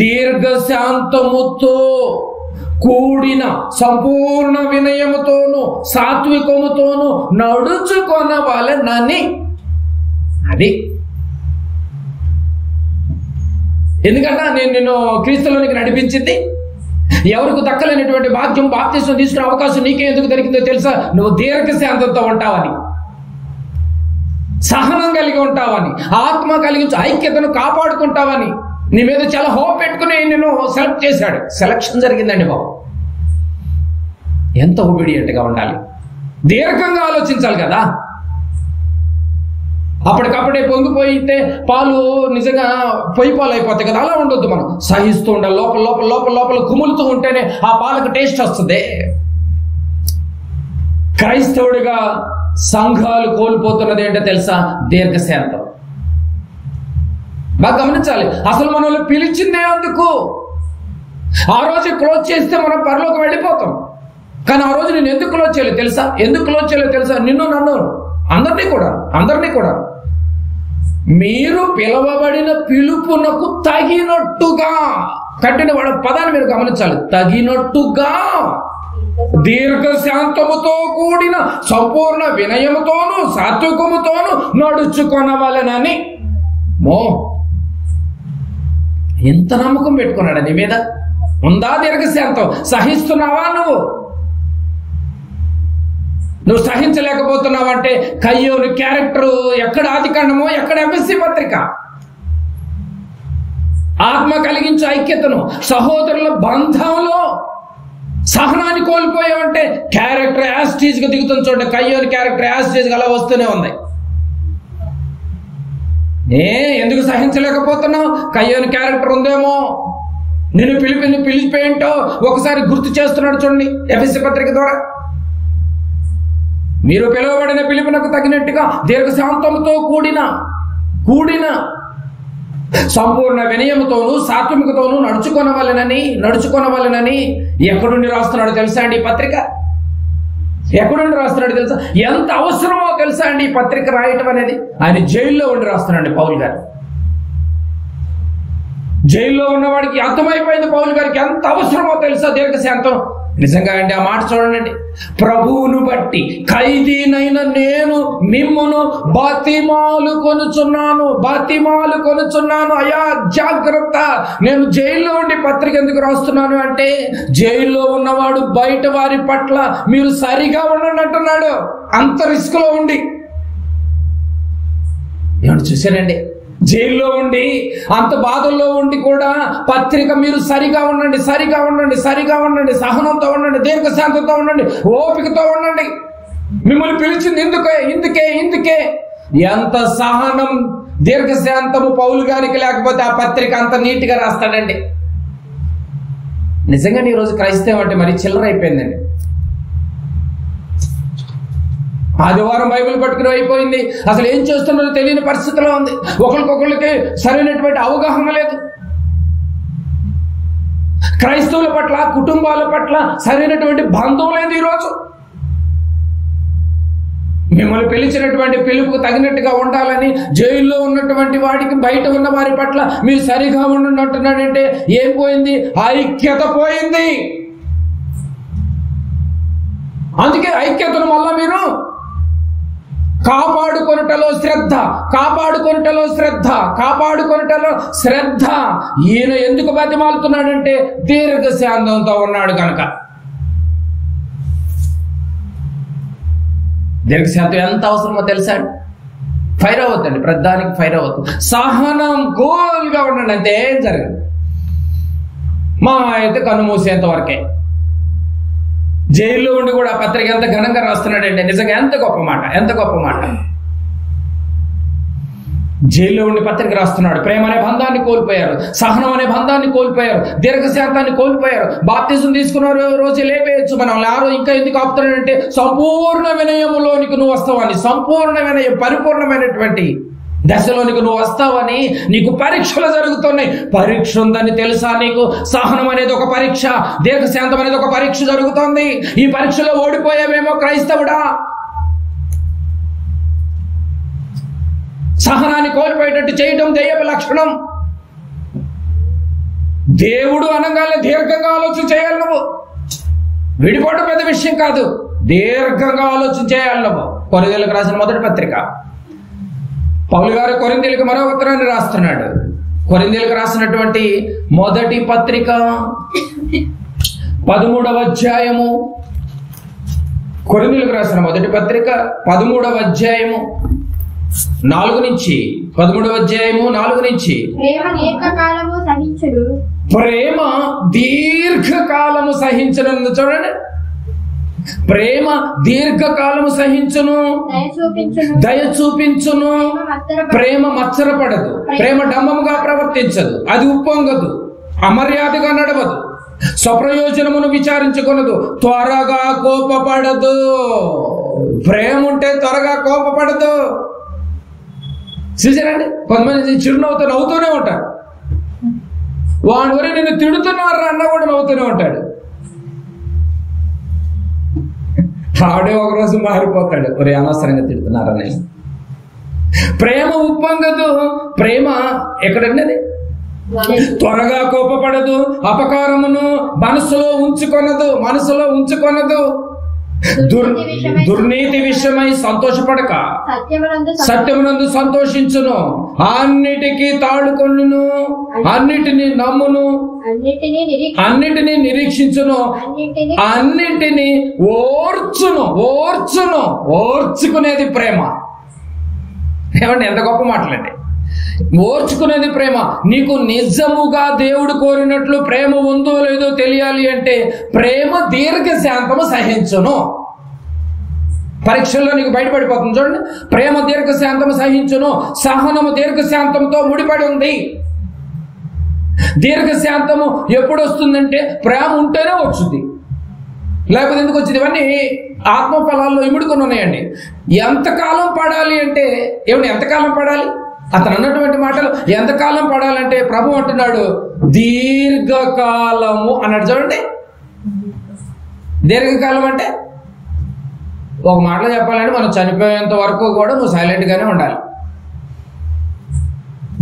దీర్ఘశాంతముతో కూడిన సంపూర్ణ వినయముతోను సాత్వికముతోను నడుచుకొనవలెనని. అది ఎందుకంట నేను నిన్ను క్రీస్తులోనికి నడిపించింది. ఎవరికి దక్కలేనటువంటి భాగ్యం, బాప్తిసం తీసుకునే అవకాశం నీకే ఎందుకు దొరికిందో తెలుసా? నువ్వు దీర్ఘశాంతంతో ఉంటావని, సహనం కలిగి ఉంటావని, ఆత్మ కలిగించు ఐక్యతను కాపాడుకుంటావని, నీ మీద చాలా హోప్ పెట్టుకుని నేను సెలెక్ట్ చేశాడు. సెలక్షన్ జరిగిందండి బాబు. ఎంత ఒబీడియంట్గా ఉండాలి, దీర్ఘంగా ఆలోచించాలి కదా. అప్పటికప్పుడే పొంగిపోయితే పాలు నిజంగా పొయ్యి పాలు అయిపోతాయి కదా. అలా ఉండొద్దు. మనం సహిస్తూ ఉండాలి. లోపల లోపల లోపల లోపల కుములుతూ ఉంటేనే ఆ పాలకు టేస్ట్ వస్తుంది. క్రైస్తవుడిగా సంఘాలు కోల్పోతున్నది ఏంటో తెలుసా? దీర్ఘశాంతం. బాగా గమనించాలి. అసలు మనల్ని పిలిచిందే అందుకు. ఆ రోజు క్లోజ్ చేస్తే మనం పరలోకి వెళ్ళిపోతాం. కానీ ఆ రోజు నేను ఎందుకు క్లోజ్ చేయలేదు తెలుసా? ఎందుకు క్లోజ్ చేయలేదు తెలుసా? నిన్ను, నన్ను, అందరినీ కూడా మీరు పిలవబడిన పిలుపునకు తగినట్టుగా. కట్టిన వాడు పదాన్ని మీరు గమనించాలి. తగినట్టుగా దీర్ఘశాంతముతో కూడిన సంపూర్ణ వినయముతోను సాత్వికముతోను నడుచుకొనవలెనని. ఎంత నమ్మకం పెట్టుకున్నాడు నీ మీద? ఉందా దీర్ఘశాంతం? సహిస్తున్నావా? నువ్వు సహించలేకపోతున్నావంటే కయ్యోని క్యారెక్టర్ ఎక్కడ ఆదికాండమో, ఎక్కడ ఎఫ్ఎస్సి పత్రిక. ఆత్మ కలిగించే ఐక్యతను, సహోదరుల బంధంలో సహనాన్ని కోల్పోయావంటే క్యారెక్టర్ యాస్టీజ్ గా దిగుతుంది. చూడండి, కయ్యోని క్యారెక్టర్ యాస్టీజ్ గా అలా వస్తూనే ఉంది. ఎందుకు సహించలేకపోతున్నావు? కయ్యోని క్యారెక్టర్ ఉందేమో. నేను పిలిపేంటో ఒకసారి గుర్తు చేస్తున్నాడు. చూడండి, ఎఫ్ఎస్సి పత్రిక ద్వారా. మీరు పిలువబడిన పిలుపునకు తగినట్టుగా దీర్ఘశాంతంతో కూడిన సంపూర్ణ వినయముతోను సాత్వికతోను నడుచుకొనవలెనని ఎక్కడుండి రాస్తున్నాడు తెలుసా అండి? ఈ పత్రిక ఎక్కడుండి రాస్తున్నాడు తెలుసా? ఎంత అవసరమో తెలుసా అండి ఈ పత్రిక రాయటం అనేది? ఆయన జైల్లో ఉండి రాస్తున్నాడు పౌలు గారు. జైల్లో ఉన్నవాడికి అర్థమైపోయింది పౌలు గారికి ఎంత అవసరమో తెలుసా దీర్ఘశాంతం. నిజంగా అండి, ఆ మాట చూడండి. ప్రభువును బట్టి ఖైదీనైన నేను మిమ్మును బతిమాలు కొనుచున్నాను. అయ్యా జాగ్రత్త. నేను జైల్లో ఉండి పత్రిక ఎందుకు రాస్తున్నాను అంటే, జైల్లో ఉన్నవాడు బయట వారి పట్ల మీరు సరిగా ఉండండి అంటున్నాడు. అంత రిస్క్ లో ఉండి. ఏమంటే చూశారండి, జైల్లో ఉండి అంత బాధల్లో ఉండి కూడా పత్రిక మీరు సరిగా ఉండండి, సహనంతో ఉండండి, దీర్ఘశాంతంతో ఉండండి, ఓపికతో ఉండండి. మిమ్మల్ని పిలిచింది ఇందుకే. ఎంత సహనం, దీర్ఘశాంతము పౌలు గారికి లేకపోతే ఆ పత్రిక అంత నీట్గా రాస్తాడండి. నిజంగా ఈ రోజు క్రైస్తవం అంటే మరి చిల్లర అయిపోయిందండి. ఆదివారం బైబిల్ పట్టుకుని అయిపోయింది. అసలు ఏం చేస్తున్నారో తెలియని పరిస్థితిలో ఉంది. ఒకరికొకరికి సరైనటువంటి అవగాహన లేదు. క్రైస్తవుల పట్ల, కుటుంబాల పట్ల సరైనటువంటి బంధం లేదు. ఈరోజు మిమ్మల్ని పిలిచినటువంటి పిలుపుకు తగినట్టుగా ఉండాలని జైల్లో ఉన్నటువంటి వాడికి బయట ఉన్న వారి పట్ల మీరు సరిగా ఉండండి అంటున్నాడంటే ఏం పోయింది? ఐక్యత పోయింది. అందుకే ఐక్యతను మళ్ళా మీరు కాపాడుకొనుటలో శ్రద్ధ, కాపాడుకొనుటలో శ్రద్ధ, కాపాడుకొనుటలో శ్రద్ధ. ఈయన ఎందుకు బతిమాలుతున్నాడంటే దీర్ఘశాంతంతో ఉన్నాడు కనుక. దీర్ఘశాంతం ఎంత అవసరమో తెలుసా? ఫైర్ అవ్వద్దండి, ప్రతిదానికి ఫైర్ అవ్వద్దు. సహనం, కూల్గా ఉండండి, అంతే. ఏం జరగదు. మా అయితే కన్ను మూసేంత వరకే. జైల్లో ఉండి కూడా పత్రిక ఎంత ఘనంగా రాస్తున్నాడంటే నిజంగా ఎంత గొప్ప మాట, ఎంత గొప్ప మాట. జైల్లో ఉండి పత్రిక రాస్తున్నాడు. ప్రేమ అనే బంధాన్ని కోల్పోయారు, సహనం అనే బంధాన్ని కోల్పోయారు, దీర్ఘశాంతాన్ని కోల్పోయారు. బాప్తిజం తీసుకున్న రోజు లేపేయచ్చు మనం, ఆరో ఇంకా ఎందుకు ఆపుతున్నాడంటే సంపూర్ణ వినయములోనికి నువ్వు వస్తావని, సంపూర్ణ వినయం, పరిపూర్ణమైనటువంటి దశలోనికి నువ్వు వస్తావని. నీకు పరీక్షలు జరుగుతున్నాయి. పరీక్ష ఉందని తెలుసా నీకు? సహనం అనేది ఒక పరీక్ష, దీర్ఘశాంతం అనేది ఒక పరీక్ష జరుగుతోంది. ఈ పరీక్షలో ఓడిపోయావేమో క్రైస్తవుడా. సహనాన్ని కోల్పోయేటట్టు చేయడం దెయ్యపు లక్షణం. దేవుడు అనగానే దీర్ఘంగా ఆలోచన చేయాలి నువ్వు. విడిపోవడం పెద్ద విషయం కాదు, దీర్ఘంగా ఆలోచన చేయాలి నువ్వు. కొరింథీయులకు రాసిన మొదటి పత్రిక. పౌలు గారు కొరింథీయులకు మరో ఉత్తరాన్ని రాస్తున్నాడు. కొరింథీయులకు రాసినటువంటి మొదటి పత్రిక 13వ అధ్యాయము. కొరింథీయులకు రాసిన మొదటి పత్రిక 13వ అధ్యాయము 4 నుంచి, 13వ అధ్యాయము 4 నుంచి. ప్రేమ దీర్ఘకాలము సహించను. చూడండి, ప్రేమ దీర్ఘకాలము సహించును, దయ చూపించును. ప్రేమ మత్సరపడదు, ప్రేమ డంబముగా ప్రవర్తించదు, అది ఉప్పొంగదు, అమర్యాదగా నడవదు, స్వప్రయోజనమును విచారించుకొనదు, త్వరగా కోపపడదు. ప్రేమ ఉంటే త్వరగా కోపపడదు. చూసారండి, కొంతమంది చిరునవ్వుతో నవ్వుతూనే ఉంటారు. వాడి వరే నేను తిడుతున్నారు అన్న కూడా నవ్వుతూనే ఉంటాడు. ఆడే ఒకరోజు మారిపోతాడు, ఒరే అనవసరంగా తిడుతున్నారని. ప్రేమ ఉప్పొంగదు, ప్రేమ ఎక్కడన్నది? త్వరగా కోపపడదు, అపకారమును మనసులో ఉంచుకొనదు, దుర్నీతి విషయమై సంతోషపడక సత్యమునందు సంతోషించును, అన్నిటికీ తాళుకొనును, అన్నిటినీ నమ్మును, అన్నిటినీ నిరీక్షించును, అన్నిటినీ ఓర్చుకునేది ప్రేమ. ఏమండి, ఎంత గొప్ప మాటలండి. ఓర్చుకునేది ప్రేమ. నీకు నిజముగా దేవుడు కోరినట్లు ప్రేమ ఉందో లేదో తెలియాలి అంటే ప్రేమ దీర్ఘశాంతము సహించును. పరీక్షల్లో నీకు బయటపడిపోతుంది. చూడండి, ప్రేమ దీర్ఘశాంతము సహించును, సహనము దీర్ఘశాంతంతో ముడిపడి ఉంది. దీర్ఘశాంతము ఎప్పుడు వస్తుందంటే ప్రేమ ఉంటేనే వచ్చింది, లేకపోతే ఎందుకు వచ్చింది? ఇవన్నీ ఆత్మఫలాల్లో ఇముడుకొని ఉన్నాయండి. ఎంతకాలం పడాలి అంటే ఏమండి, ఎంతకాలం పడాలి? అతను అన్నటువంటి మాటలు ఎంతకాలం పడాలంటే ప్రభు అంటున్నాడు దీర్ఘకాలము అన్నాడు. చూడండి, దీర్ఘకాలం అంటే ఒక మాటలో చెప్పాలంటే మనం చనిపోయేంత వరకు కూడా నువ్వు సైలెంట్ గానే ఉండాలి.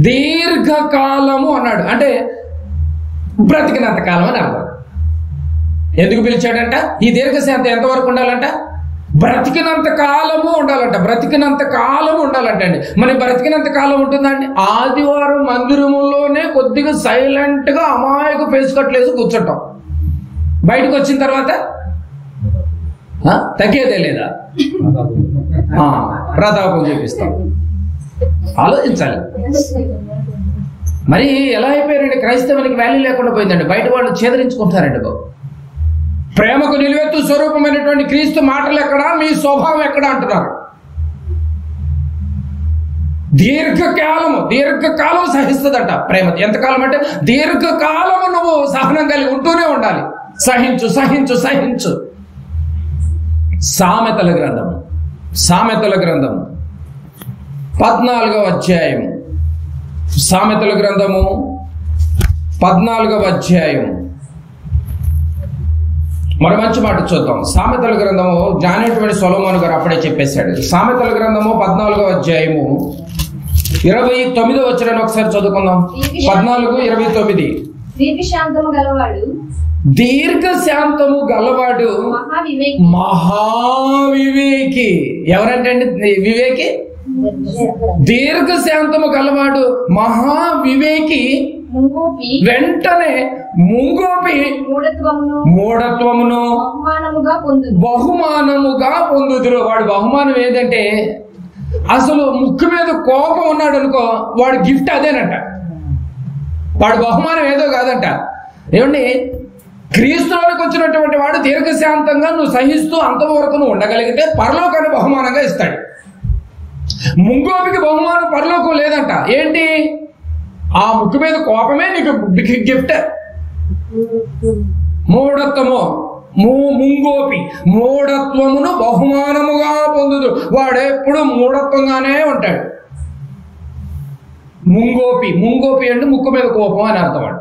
దీర్ఘకాలము అన్నాడు అంటే బ్రతికినంత కాలం అని అర్థం. ఎందుకు పిలిచాడంట? ఈ దీర్ఘశాంతం ఎంతవరకు ఉండాలంట? బ్రతికినంత కాలము ఉండాలంట. బ్రతికినంత కాలం ఉండాలంట అండి. మరి బ్రతికినంత కాలం ఉంటుందండి. ఆదివారం మందిరములోనే కొద్దిగా సైలెంట్ గా అమాయకు ఫేస్ కట్లేసి కూర్చుంటాం. బయటకు వచ్చిన తర్వాత తగ్గేదే లేదా, ప్రతాపం చూపిస్తాం. ఆలోచించాలి. మరి ఎలా అయిపోయారండి? క్రైస్తవానికి వాల్యూ లేకుండా పోయిందండి. బయట వాళ్ళు చేదరించుకుంటారండి బాబు. ప్రేమకు నిలువెత్తు స్వరూపమైనటువంటి క్రీస్తు మాటలు ఎక్కడా, మీ స్వభావం ఎక్కడా అంటున్నారు. దీర్ఘకాలం సహిస్తుందట ప్రేమ. ఎంతకాలం అంటే దీర్ఘకాలము నువ్వు సహనం కలిగి ఉంటూనే ఉండాలి. సహించు సహించు సహించు. సామెతల గ్రంథము 14వ అధ్యాయము. సామెతల గ్రంథము 14వ అధ్యాయము. మరి మంచి మాట చూద్దాం. సామెతల గ్రంథము జ్ఞానైనటువంటి సొలొమోను గారు అప్పుడే చెప్పేశాడు. సామెతల గ్రంథము 14వ అధ్యాయము 29వ వచనాన్ని ఒకసారి చదువుకుందాం. 14:29. దీర్ఘశాంతము గలవాడు దీర్ఘశాంతము గలవాడు మహావివేకి. ఎవరంటే వివేకి? దీర్ఘశాంతము గలవాడు మహావివేకి వెంటనే ముంగోపి మూఢత్వమును బహుమానముగా పొందుదురు. వాడు బహుమానం ఏదంటే, అసలు ముక్కు మీద కోపం ఉన్నాడు అనుకో, వాడు గిఫ్ట్ అదేనంట. వాడు బహుమానం ఏదో కాదంట. ఏమండి, క్రీస్తులోకి వచ్చినటువంటి వాడు దీర్ఘశాంతంగా నువ్వు సహిస్తూ అంతవరకు నువ్వు ఉండగలిగితే పరలోకాన్ని బహుమానంగా ఇస్తాడు. ముంగోపికి బహుమానం పరలోకం లేదంట. ఏంటి? ఆ ముక్కు మీద కోపమే నీకు గిఫ్ట్. మూఢత్వము ముంగోపి మూఢత్వమును బహుమానముగా పొందుదు. వాడెప్పుడు మూఢత్వంగానే ఉంటాడు. ముంగోపి అంటే ముక్కు మీద కోపం అని అర్థం. వాడు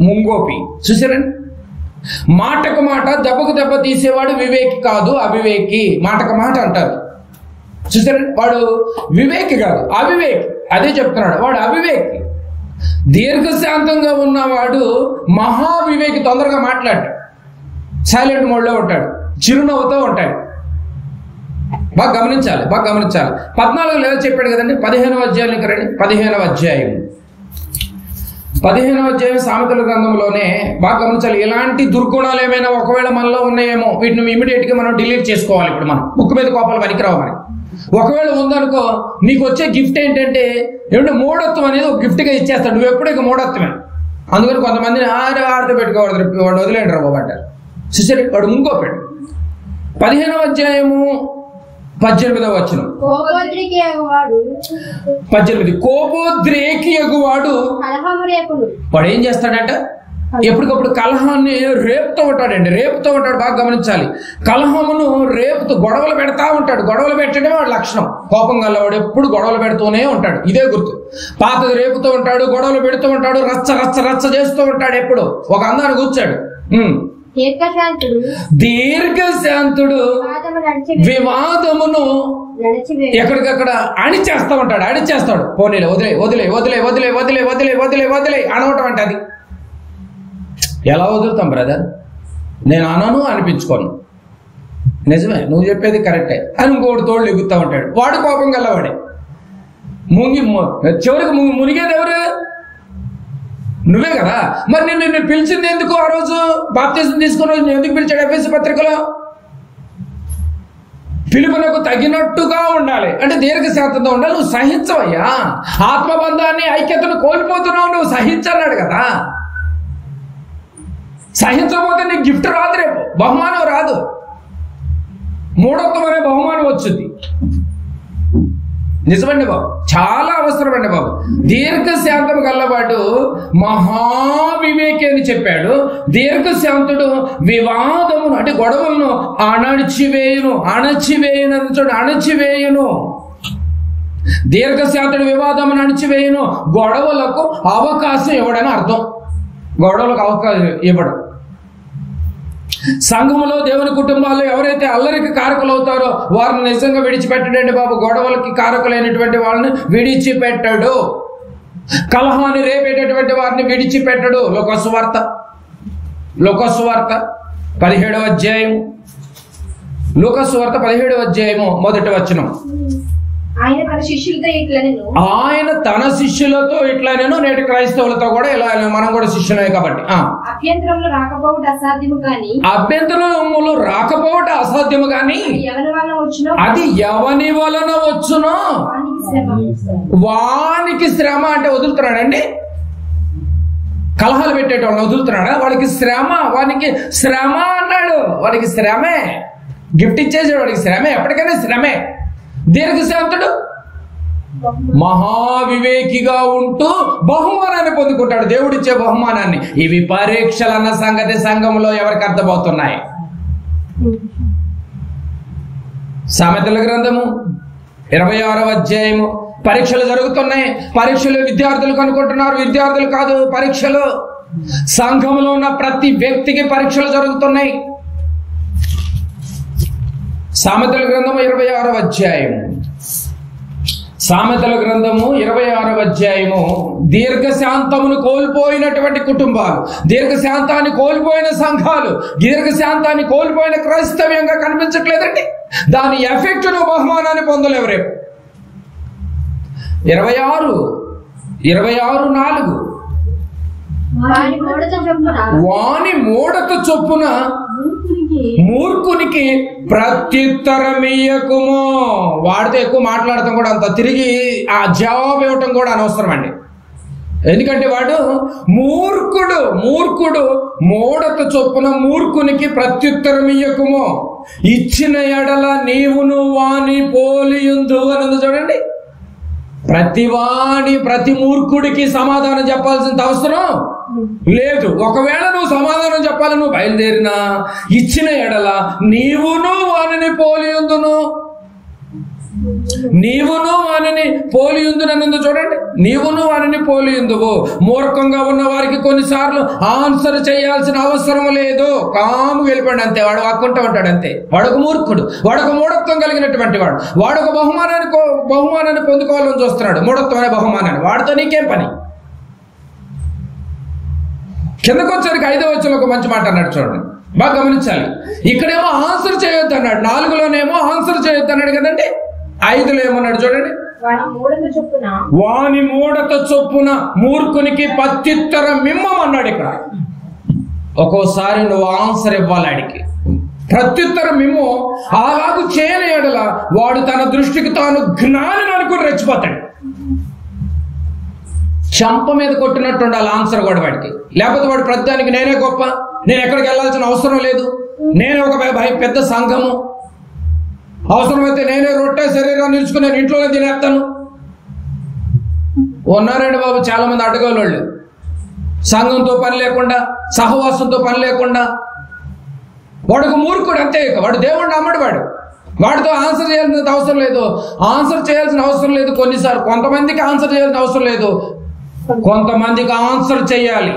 ముంగోపి. చూసారండి, మాటకు మాట దెబ్బకు దెబ్బ తీసేవాడు వివేకి కాదు, అవివేకి. మాటకు మాట అంటారు. చూసారండి, వాడు వివేకి కాదు, అవివేకి. అదే చెప్తున్నాడు, వాడు అవివేకి. దీర్ఘశాంతంగా ఉన్నవాడు మహావివేకి. తొందరగా మాట్లాడు, సైలెంట్ మోడ్లో ఉంటాడు, చిరునవ్వుతో ఉంటాడు. బాగా గమనించాలి. 14 లేదా చెప్పాడు కదండి. 15వ అధ్యాయానికి రండి. 15వ అధ్యాయం సామెతల గ్రంథంలోనే బాగా గమనించాలి. ఎలాంటి దుర్గుణాలు ఏమైనా ఒకవేళ మనలో ఉన్నాయేమో వీటిని ఇమీడియట్ గా మనం డిలీట్ చేసుకోవాలి. ఇప్పుడు మనం ముక్కు మీద కోపాలు పనికిరావు. మరి ఒకవేళ ఉందనుకో, నీకు వచ్చే గిఫ్ట్ ఏంటంటే, ఏమంటే మూఢత్వం అనేది ఒక గిఫ్ట్ గా ఇచ్చేస్తాడు. నువ్వు ఎప్పుడు ఇక మూఢత్వమే. అందుకని కొంతమందిని ఆడతో పెట్టుకోవద్దు, వాడు వదిలేండి రాబో అంటారు. చూసారు, వాడు ముంగోపాడు. 15వ అధ్యాయము 18వ వచనం. 18 కోపోద్రేకియగువాడు వాడు ఏం చేస్తాడంట? ఎప్పటికప్పుడు కలహాన్ని రేపుతూ ఉంటాడండి. బాగా గమనించాలి. కలహమును రేపుతూ గొడవలు పెడతా ఉంటాడు. గొడవలు పెట్టడమే వాడి లక్షణం. కోపం గలవాడు ఎప్పుడు గొడవలు పెడుతూనే ఉంటాడు. ఇదే గుర్తు. పాతది రేపుతూ ఉంటాడు, గొడవలు పెడుతూ ఉంటాడు, రచ్చ చేస్తూ ఉంటాడు. ఎప్పుడు ఒక అందాన్ని కూర్చాడు. దీర్ఘశాంతుడు వివాదమును ఎక్కడికక్కడ అణిచేస్తా ఉంటాడు. పోనీలే, వదిలే అనవటం అంటే అది ఎలా వదులుతాం బ్రదర్? నేను అనను, అనిపించుకోను. నిజమే, నువ్వు చెప్పేది కరెక్టే అని ఇంకోటి తోడు ఎగుతా ఉంటాడు. వాడు కోపం గలవాడే. చివరికి మునిగేది ఎవరు? నువ్వే కదా. మరి నిన్ను పిలిచింది ఎందుకు? ఆ రోజు బాప్తిజం తీసుకున్న రోజు ఎందుకు పిలిచాడు? ఎఫెసీ పత్రికలో పిలుపునకు తగినట్టుగా ఉండాలి అంటే దీర్ఘశాంతంతో ఉండాలి. నువ్వు సహించవయ్యా. ఆత్మబంధాన్ని, ఐక్యతను కోల్పోతున్నావు, నువ్వు సహించన్నాడు కదా. సహించకపోతే నీకు గిఫ్ట్ రాదు, రేపు బహుమానం రాదు. మూఢత్వం అనే బహుమానం వచ్చింది. నిజమండి బాబు, చాలా అవసరమండి బాబు. దీర్ఘశాంతం గల్లవాడు మహావివేకి అని చెప్పాడు. దీర్ఘశాంతుడు వివాదమును అంటే గొడవలను అణచివేయును. దీర్ఘశాంతుడు వివాదమును అణచివేయును. గొడవలకు అవకాశం ఇవ్వడని అర్థం. గొడవలకు అవకాశం ఇవ్వడం. సంఘములో, దేవుని కుటుంబాల్లో ఎవరైతే అల్లరికి కారకులు అవుతారో వారిని నిజంగా విడిచిపెట్టడండి బాబు. గొడవలకి కారకులైనటువంటి వాళ్ళని విడిచిపెట్టడు. కలహాన్ని రేపేటటువంటి వారిని విడిచిపెట్టడు. లోకసువార్త 17వ అధ్యాయం. లోకసువార్త 17వ అధ్యాయము 1వ వచనం. ఆయన తన శిష్యులతో ఇట్లా నేను నేటి క్రైస్తవులతో కూడా ఇలా మనం కూడా శిష్యులే కాబట్టి అభ్యంతరములు రాకపోవట అసాధ్యము కానీ అది ఎవని వలన వచ్చునో వానికి శ్రమ. అంటే వదులుతున్నాడండి, కలహాలు పెట్టేటోళ్ళని వదులుతున్నాడా? వాడికి శ్రమ అన్నాడు. వాడికి శ్రమే. గిఫ్ట్ ఇచ్చేసాడు. వాడికి శ్రమే, ఎప్పటికైనా శ్రమే. దీర్ఘశాంతుడు మహావివేకిగా ఉంటూ బహుమానాన్ని పొందుకుంటాడు, దేవుడిచ్చే బహుమానాన్ని. ఇవి పరీక్షలు అన్న సంగతి సంఘంలో ఎవరికి అర్థమవుతున్నాయి? సామెతల గ్రంథము 26వ అధ్యాయము. పరీక్షలు జరుగుతున్నాయి. పరీక్షలు విద్యార్థులు కనుక్కుంటున్నారు. విద్యార్థులు కాదు, పరీక్షలు. సంఘంలో ఉన్న ప్రతి వ్యక్తికి పరీక్షలు జరుగుతున్నాయి. సామెతల గ్రంథము 26వ అధ్యాయం. సామెతల గ్రంథము 26వ అధ్యాయము, దీర్ఘశాంతమును కోల్పోయినటువంటి కుటుంబాలు, దీర్ఘశాంతాన్ని కోల్పోయిన సంఘాలు, దీర్ఘశాంతాన్ని కోల్పోయిన క్రైస్తవ్యంగా కనిపించట్లేదండి. దాని ఎఫెక్ట్ నువ్వు బహుమానాన్ని పొందలేవు రేపు. 26:4 వాని మూఢత చొప్పున మూర్ఖునికి ప్రత్యుత్తరమియ్యకుము. వాడితో ఎక్కువ మాట్లాడటం కూడా అంత తిరిగి ఆ జవాబు ఇవ్వటం కూడా అనవసరం అండి. ఎందుకంటే వాడు మూర్ఖుడు. మూఢత చొప్పున మూర్ఖునికి ప్రత్యుత్తరమియ్యకుము. ఇచ్చిన ఎడల నీవును వాని పోలియుందు అని చూడండి. ప్రతి మూర్ఖుడికి సమాధానం చెప్పాల్సిన అవసరం లేదు. ఒకవేళ నువ్వు సమాధానం చెప్పాలి, నువ్వు బయలుదేరినా ఇచ్చిన ఎడల నీవును వానిని పోలియుందును. చూడండి, నీవును వానిని పోలియుందువు. మూర్ఖంగా ఉన్న వారికి కొన్నిసార్లు ఆన్సర్ చేయాల్సిన అవసరం లేదు. కాము వెళ్ళిపోండి అంతే. వాడు వాక్కుంటూ ఉంటాడు అంతే. వాడొక మూర్ఖుడు, వాడొక మూఢత్వం కలిగినటువంటి వాడు. వాడొక బహుమానాన్ని పొందుకోవాలని చూస్తున్నాడు, మూఢత్వం అనే బహుమానాన్ని. వాడితో నీకేం పని? కిందకు వచ్చేసరికి 5వ వచనంలో ఒక మంచి మాట అన్నాడు, చూడండి, బాగా గమనించాలి. ఇక్కడేమో ఆన్సర్ చేయొద్దు అన్నాడు, 4లోనేమో ఆన్సర్ చేయొద్దు అన్నాడు కదండి. 5లో ఏమన్నాడు చూడండి, వాని మూఢత చొప్పున మూర్ఖునికి ప్రత్యుత్తరం మిమ్మన్నాడు. ఇక్కడ ఒక్కోసారి నువ్వు ఆన్సర్ ఇవ్వాలి ఆడికి, ప్రత్యుత్తరం మిమ్ము. అలాగూ చేయని ఎడల వాడు తన దృష్టికి తాను జ్ఞానం అనుకుని రెచ్చిపోతాడు. చంప మీద కొట్టినట్టు ఉండాలి ఆన్సర్ కూడా వాడికి. లేకపోతే వాడు ప్రతిదానికి నేనే గొప్ప, నేను ఎక్కడికి వెళ్ళాల్సిన అవసరం లేదు, నేనే ఒక పెద్ద సంఘము, అవసరమైతే నేనే రొట్టె శరీరాన్ని నిలుచుకుని నేను ఇంట్లోనే తినేస్తాను. ఉన్నారండి బాబు చాలా మంది అడ్డగోళ్ళు. సంఘంతో పని లేకుండా, సహవాసంతో పని లేకుండా. వాడు మూర్ఖుడు అంతే. వాడు దేవుడిని నమ్మడు. వాడితో ఆన్సర్ చేయాల్సిన అవసరం లేదు. కొన్నిసార్లు కొంతమందికి ఆన్సర్ చేయాల్సిన అవసరం లేదు, కొంతమందికి ఆన్సర్ చేయాలి.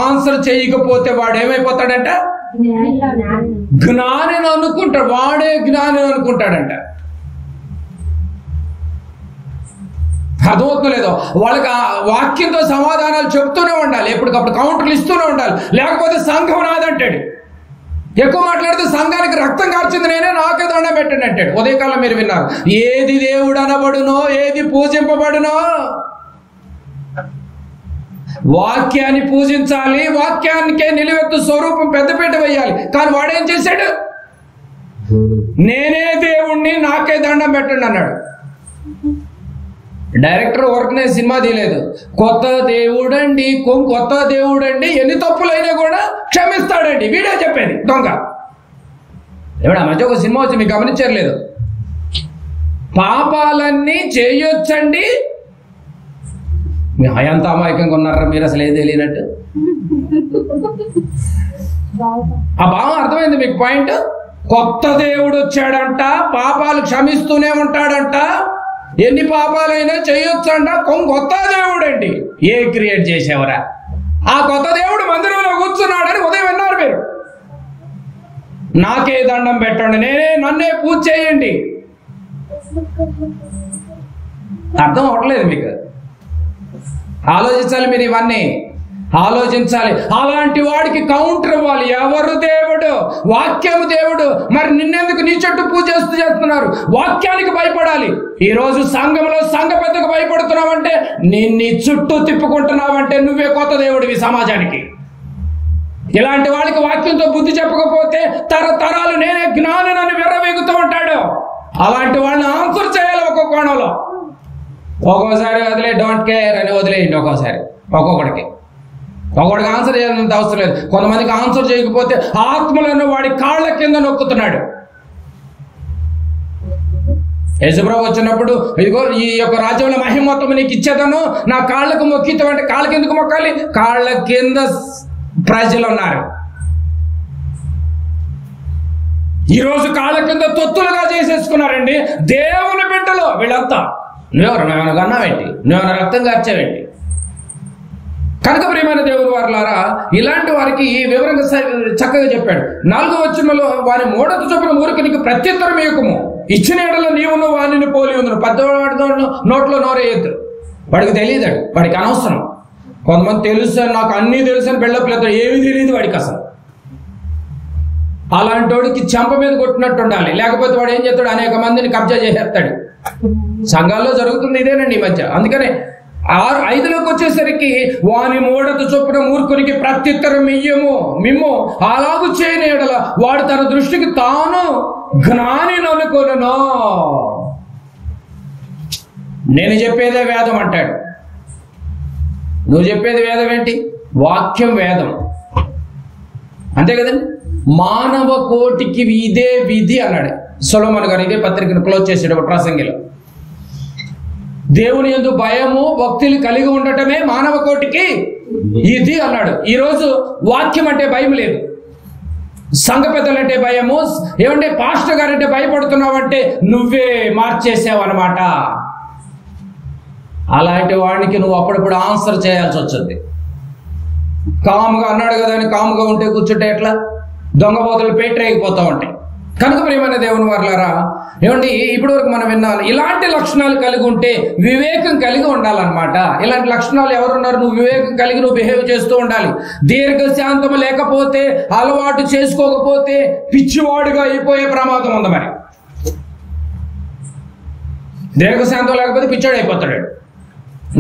ఆన్సర్ చేయకపోతే వాడు ఏమైపోతాడంట? జ్ఞాని అనుకుంటాడు. వాడే జ్ఞాని అనుకుంటాడంట. అర్థమవుతుందో లేదో? వాళ్ళకి ఆ వాక్యంతో సమాధానాలు చెప్తూనే ఉండాలి, ఎప్పటికప్పుడు కౌంటర్లు ఇస్తూనే ఉండాలి. లేకపోతే సంఘం నాదంటాడు. ఎక్కువ మాట్లాడితే సంఘానికి రక్తం కార్చింది నేనే, నాకే దండం పెట్టండి అంటాడు. ఉదయకాలం మీరు విన్నారు, ఏది దేవుడు అనబడునో, ఏది పూజింపబడునో. వాక్యాన్ని పూజించాలి, వాక్యానికే నిలువెత్తు స్వరూపం పెద్దపీట వేయాలి. కానీ వాడేం చేశాడు? నేనే దేవుణ్ణి, నాకే దండం పెట్టండి అన్నాడు. డైరెక్టర్ వర్క్నే సినిమా తీయలేదు. కొత్త దేవుడండి ఎన్ని తప్పులైనా కూడా క్షమిస్తాడండి, వీడే చెప్పేది. దొంగ ఎవడా మధ్య ఒక సినిమా వచ్చి మీకు గమనించలేదు, పాపాలన్నీ చేయొచ్చండి. ఎంత అమాయకంగా ఉన్నారా మీరు, అసలు ఏది తెలియనట్టు. ఆ భావం అర్థమైంది మీకు? పాయింట్. కొత్త దేవుడు వచ్చాడంట, పాపాలు క్షమిస్తూనే ఉంటాడంట, ఎన్ని పాపాలైనా చేయొచ్చంట. కొత్త దేవుడు అండి. ఏ క్రియేట్ చేసేవరా? ఆ కొత్త దేవుడు మందిరంలో కూర్చున్నాడని ఉదయం విన్నారు మీరు. నాకే దండం పెట్టండి, నన్నే పూజ చేయండి. అర్థం అవట్లేదు మీకు? ఆలోచించాలి మీరు, ఇవన్నీ ఆలోచించాలి. అలాంటి వాడికి కౌంటర్ ఇవ్వాలి. ఎవరు దేవుడు? వాక్యము దేవుడు. మరి నిన్నెందుకు నీ చుట్టూ పూజ చేస్తున్నారు? వాక్యానికి భయపడాలి. ఈరోజు సంఘంలో సంఘ పెద్దకు భయపడుతున్నావంటే, నీ చుట్టూ తిప్పుకుంటున్నావంటే నువ్వే కొత్త దేవుడివి సమాజానికి. ఇలాంటి వాళ్ళకి వాక్యంతో బుద్ధి చెప్పకపోతే తరతరాలు నేనే జ్ఞానని విర్రవీగుతూ ఉంటాడు. అలాంటి వాళ్ళని ఆన్సర్ చేయాలి. ఒక్కొక్క కోణంలో ఒక్కోసారి డోంట్ కేర్ అని వదిలేయండి. ఒక్కొక్కడికి ఆన్సర్ చేయాలంత అవసరం లేదు. కొంతమందికి ఆన్సర్ చేయకపోతే ఆత్మలను వాడి కాళ్ళ కింద నొక్కుతున్నాడు. యేసుప్రభు వచ్చినప్పుడు, ఇదిగో ఈ యొక్క రాజ్యంలో మహిమ మొత్తం నీకు ఇచ్చేదను, నా కాళ్ళకు మొక్కితావంటే కాళ్ళకి ఎందుకు మొక్కాలి? కాళ్ళ కింద ప్రజలు ఉన్నారు. ఈరోజు కాళ్ళ కింద తొత్తులుగా చేసేసుకున్నారండి దేవుని బిడ్డలు వీళ్ళంతా. నువ్వేమైనా కన్నావేంటి? నువ్వేమైనా రక్తం కార్చావేంటి? కనుక ప్రియమైన దేవుని వారలారా, ఇలాంటి వారికి వివరంగా చక్కగా చెప్పాడు. 4వ వచనంలో, వారి మూఢత చొప్పున మూర్ఖునికి ప్రత్యుత్తరం ఇయ్యకుము. ఇచ్చిన ఎడల నీవును వాణిని పోలి ఉందను. పెద్దవాడితో నోట్లో నోరేయద్దు. వాడికి తెలియదాడు, వాడికి అనవసరం. కొంతమంది తెలుసు, నాకు అన్నీ తెలుసు అని బిల్డప్ లేతాడు, ఏమీ తెలియదు వాడికి అసలు. అలాంటి వాడికి చెంప మీద కొట్టినట్టు ఉండాలి. లేకపోతే వాడు ఏం చేస్తాడు, అనేక మందిని కబ్జా చేసేస్తాడు. సంఘాల్లో జరుగుతుంది ఇదేనండి ఈ మధ్య. అందుకనే 5లోకి వచ్చేసరికి వాని మూఢత చొప్పున మూర్ఖునికి ప్రత్యుత్తరం మిమ్ము అలాగు చేయని ఎడల వాడు తన దృష్టికి తాను జ్ఞాని అనుకొనును. నేను చెప్పేదే వేదం అంటాడు. నువ్వు చెప్పేది వేదం ఏంటి? వాక్యం వేదం, అంతే కదండి. మానవ కోటికి ఇదే విధి అన్నాడు సొలొమోను గారు. ఇదే పత్రికను క్లోజ్ చేసేటప్పుడు ప్రసంగిలో, దేవుని యందు భయము భక్తులు కలిగి ఉండటమే మానవ కోటికి ఇది అన్నాడు. ఈరోజు వాక్యం అంటే భయం లేదు, సంఘ పెద్దలంటే భయము. ఏమంటే పాస్టర్ గారంటే భయపడుతున్నావంటే నువ్వే మార్చేసావు అనమాట. అలాంటి వాడికి నువ్వు అప్పుడప్పుడు ఆన్సర్ చేయాల్సి వచ్చింది. కాముగా అన్నాడు కదా అని కాముగా ఉంటే కూర్చుంటే ఎట్లా? దొంగ బోతులు పేటరేగిపోతూ ఉంటాయి. కనుక ప్రియమైన దేవుని వారలారా, ఏమండి ఇప్పటి వరకు మనం విన్నాను, ఇలాంటి లక్షణాలు కలిగి ఉంటే వివేకం కలిగి ఉండాలన్నమాట. ఇలాంటి లక్షణాలు ఎవరున్నారు? నువ్వు వివేకం కలిగి నువ్వు బిహేవ్ చేస్తూ ఉండాలి. దీర్ఘశాంతము లేకపోతే, అలవాటు చేసుకోకపోతే పిచ్చివాడుగా అయిపోయే ప్రమాదం ఉంది. మరి దీర్ఘశాంతం లేకపోతే పిచ్చాడు అయిపోతాడు,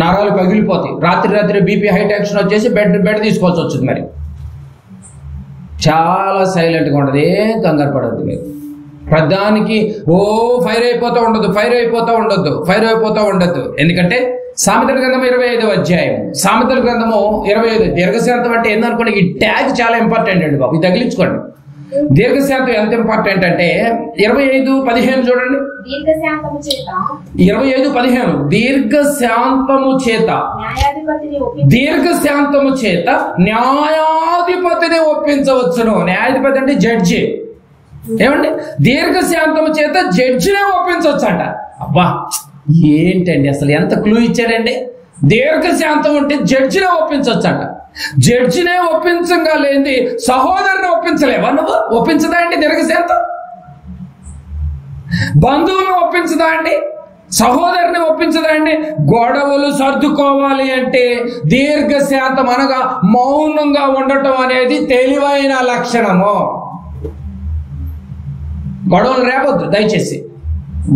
నరాలు పగిలిపోతాయి, రాత్రి బీపీ హై టెన్షన్ వచ్చేసి బెడ్ తీసుకోవాల్సి వచ్చింది. మరి చాలా సైలెంట్గా ఉండదు, ఏం కంగారు పడద్దు మీరు. ప్రధానికి ఫైర్ అయిపోతూ ఉండొద్దు. ఎందుకంటే సామెతల గ్రంథం 25వ అధ్యాయం, సామెతల గ్రంథము 25. దీర్ఘశాంతం అంటే ఏందనుకోండి, ఈ ట్యాగ్ చాలా ఇంపార్టెంట్ అండి బాబు, ఇది తగిలించుకోండి. దీర్ఘశాంతం ఎంత ఇంపార్టెంట్ అంటే 25:15 చూడండి. 25:15 దీర్ఘశాంతము చేత న్యాయాధిపతిని ఒప్పించవచ్చును. న్యాయాధిపతి అంటే జడ్జి. ఏమండి? దీర్ఘశాంతము చేత జడ్జినే ఒప్పించవచ్చు అంట. అబ్బా ఏంటండి అసలు ఎంత క్లూ ఇచ్చాడండి. దీర్ఘశాంతం అంటే జడ్జినే ఒప్పించవచ్చు అంట. జడ్జినే ఒప్పించగా లేని సహోదరుని ఒప్పించలేవా నువ్వు? ఒప్పించదా అండి దీర్ఘశాంతం? బంధువులను ఒప్పించదా అండి? సహోదరుని ఒప్పించదా అండి? గొడవలు సర్దుకోవాలి అంటే దీర్ఘశాంతం అనగా మౌనంగా ఉండటం అనేది తెలివైన లక్షణము. గొడవలు రేపొద్దు దయచేసి.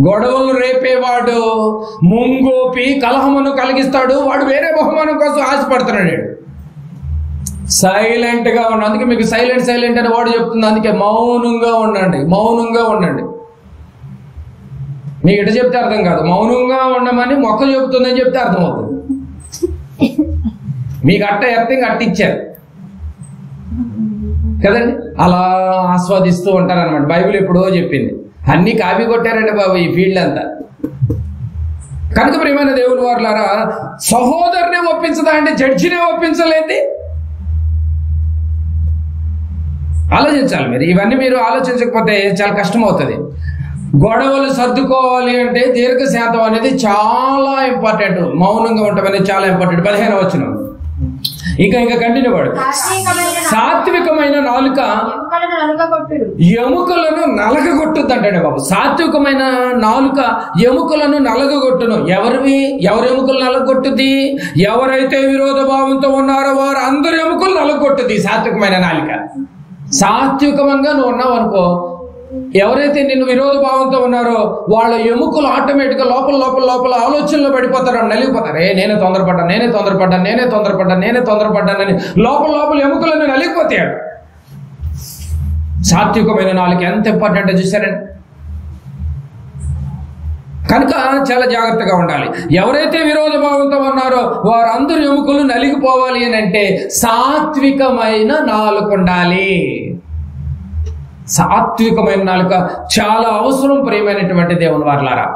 గొడవలు రేపేవాడు ముంగోపి కలహమును కలిగిస్తాడు. వాడు వేరే బహుమానం కోసం ఆశపడుతున్నాడు. సైలెంట్ గా ఉండండి. అందుకే మీకు సైలెంట్ అని వాడు చెప్తుంది. అందుకే మౌనంగా ఉండండి. మీకు ఎట చెప్తే అర్థం కాదు. మౌనంగా ఉండమని మొక్క చెబుతుందని చెప్తే అర్థమవుతుంది. మీకు అట్టిచ్చారు కదండి. అలా ఆస్వాదిస్తూ ఉంటారనమాట. బైబిల్ ఎప్పుడో చెప్పింది. అన్ని కాపీ కొట్టారండి బాబు ఈ ఫీల్డ్ అంతా. కనుక ప్రియమైన దేవుని వారలారా, సహోదరుని ఒప్పించదా అంటే జడ్జినే ఒప్పించలేంది? ఆలోచించాలి మీరు. ఇవన్నీ మీరు ఆలోచించకపోతే చాలా కష్టం అవుతుంది. గొడవలు సర్దుకోవాలి అంటే దీర్ఘశాంతం అనేది చాలా ఇంపార్టెంట్. మౌనంగా ఉండటం అనేది చాలా ఇంపార్టెంట్. 15వ వచనం ఇంకా కంటిన్యూ వాడు. సాత్వికమైన నాలుక ఎముకలను నలగగొట్టుద్ది అంటాడు బాబు. సాత్వికమైన నాలుక ఎముకలను నలగగొట్టును. ఎవరి ఎముకలు నలగొట్టుద్ది? ఎవరైతే విరోధ భావంతో ఉన్నారో వారు అందరు ఎముకలు నలగొట్టుద్ది సాత్వికమైన నాలుక. సాత్వికంగా నువ్వు ఉన్నావు అనుకో, ఎవరైతే నిన్ను విరోధ భావంతో ఉన్నారో వాళ్ళ ఎముకలు ఆటోమేటిక్ గా లోపల ఆలోచనలో పడిపోతారు, నలిగిపోతారు. నేనే తొందరపడ్డానని లోపల ఎముకలను నలిగిపోతాడు. సాత్వికమైన నాలుక ఎంత ఇంపార్టెంట్ చూసారండి. కనుక చాలా జాగ్రత్తగా ఉండాలి. ఎవరైతే విరోధ భావంతో ఉన్నారో వారందరూ ఎముకలు నలిగిపోవాలి అని అంటే సాత్వికమైన నాలుక ఉండాలి. సాత్వికమైన నాలుక చాలా అవసరం ప్రియమైనటువంటి దేవుని వారలారా.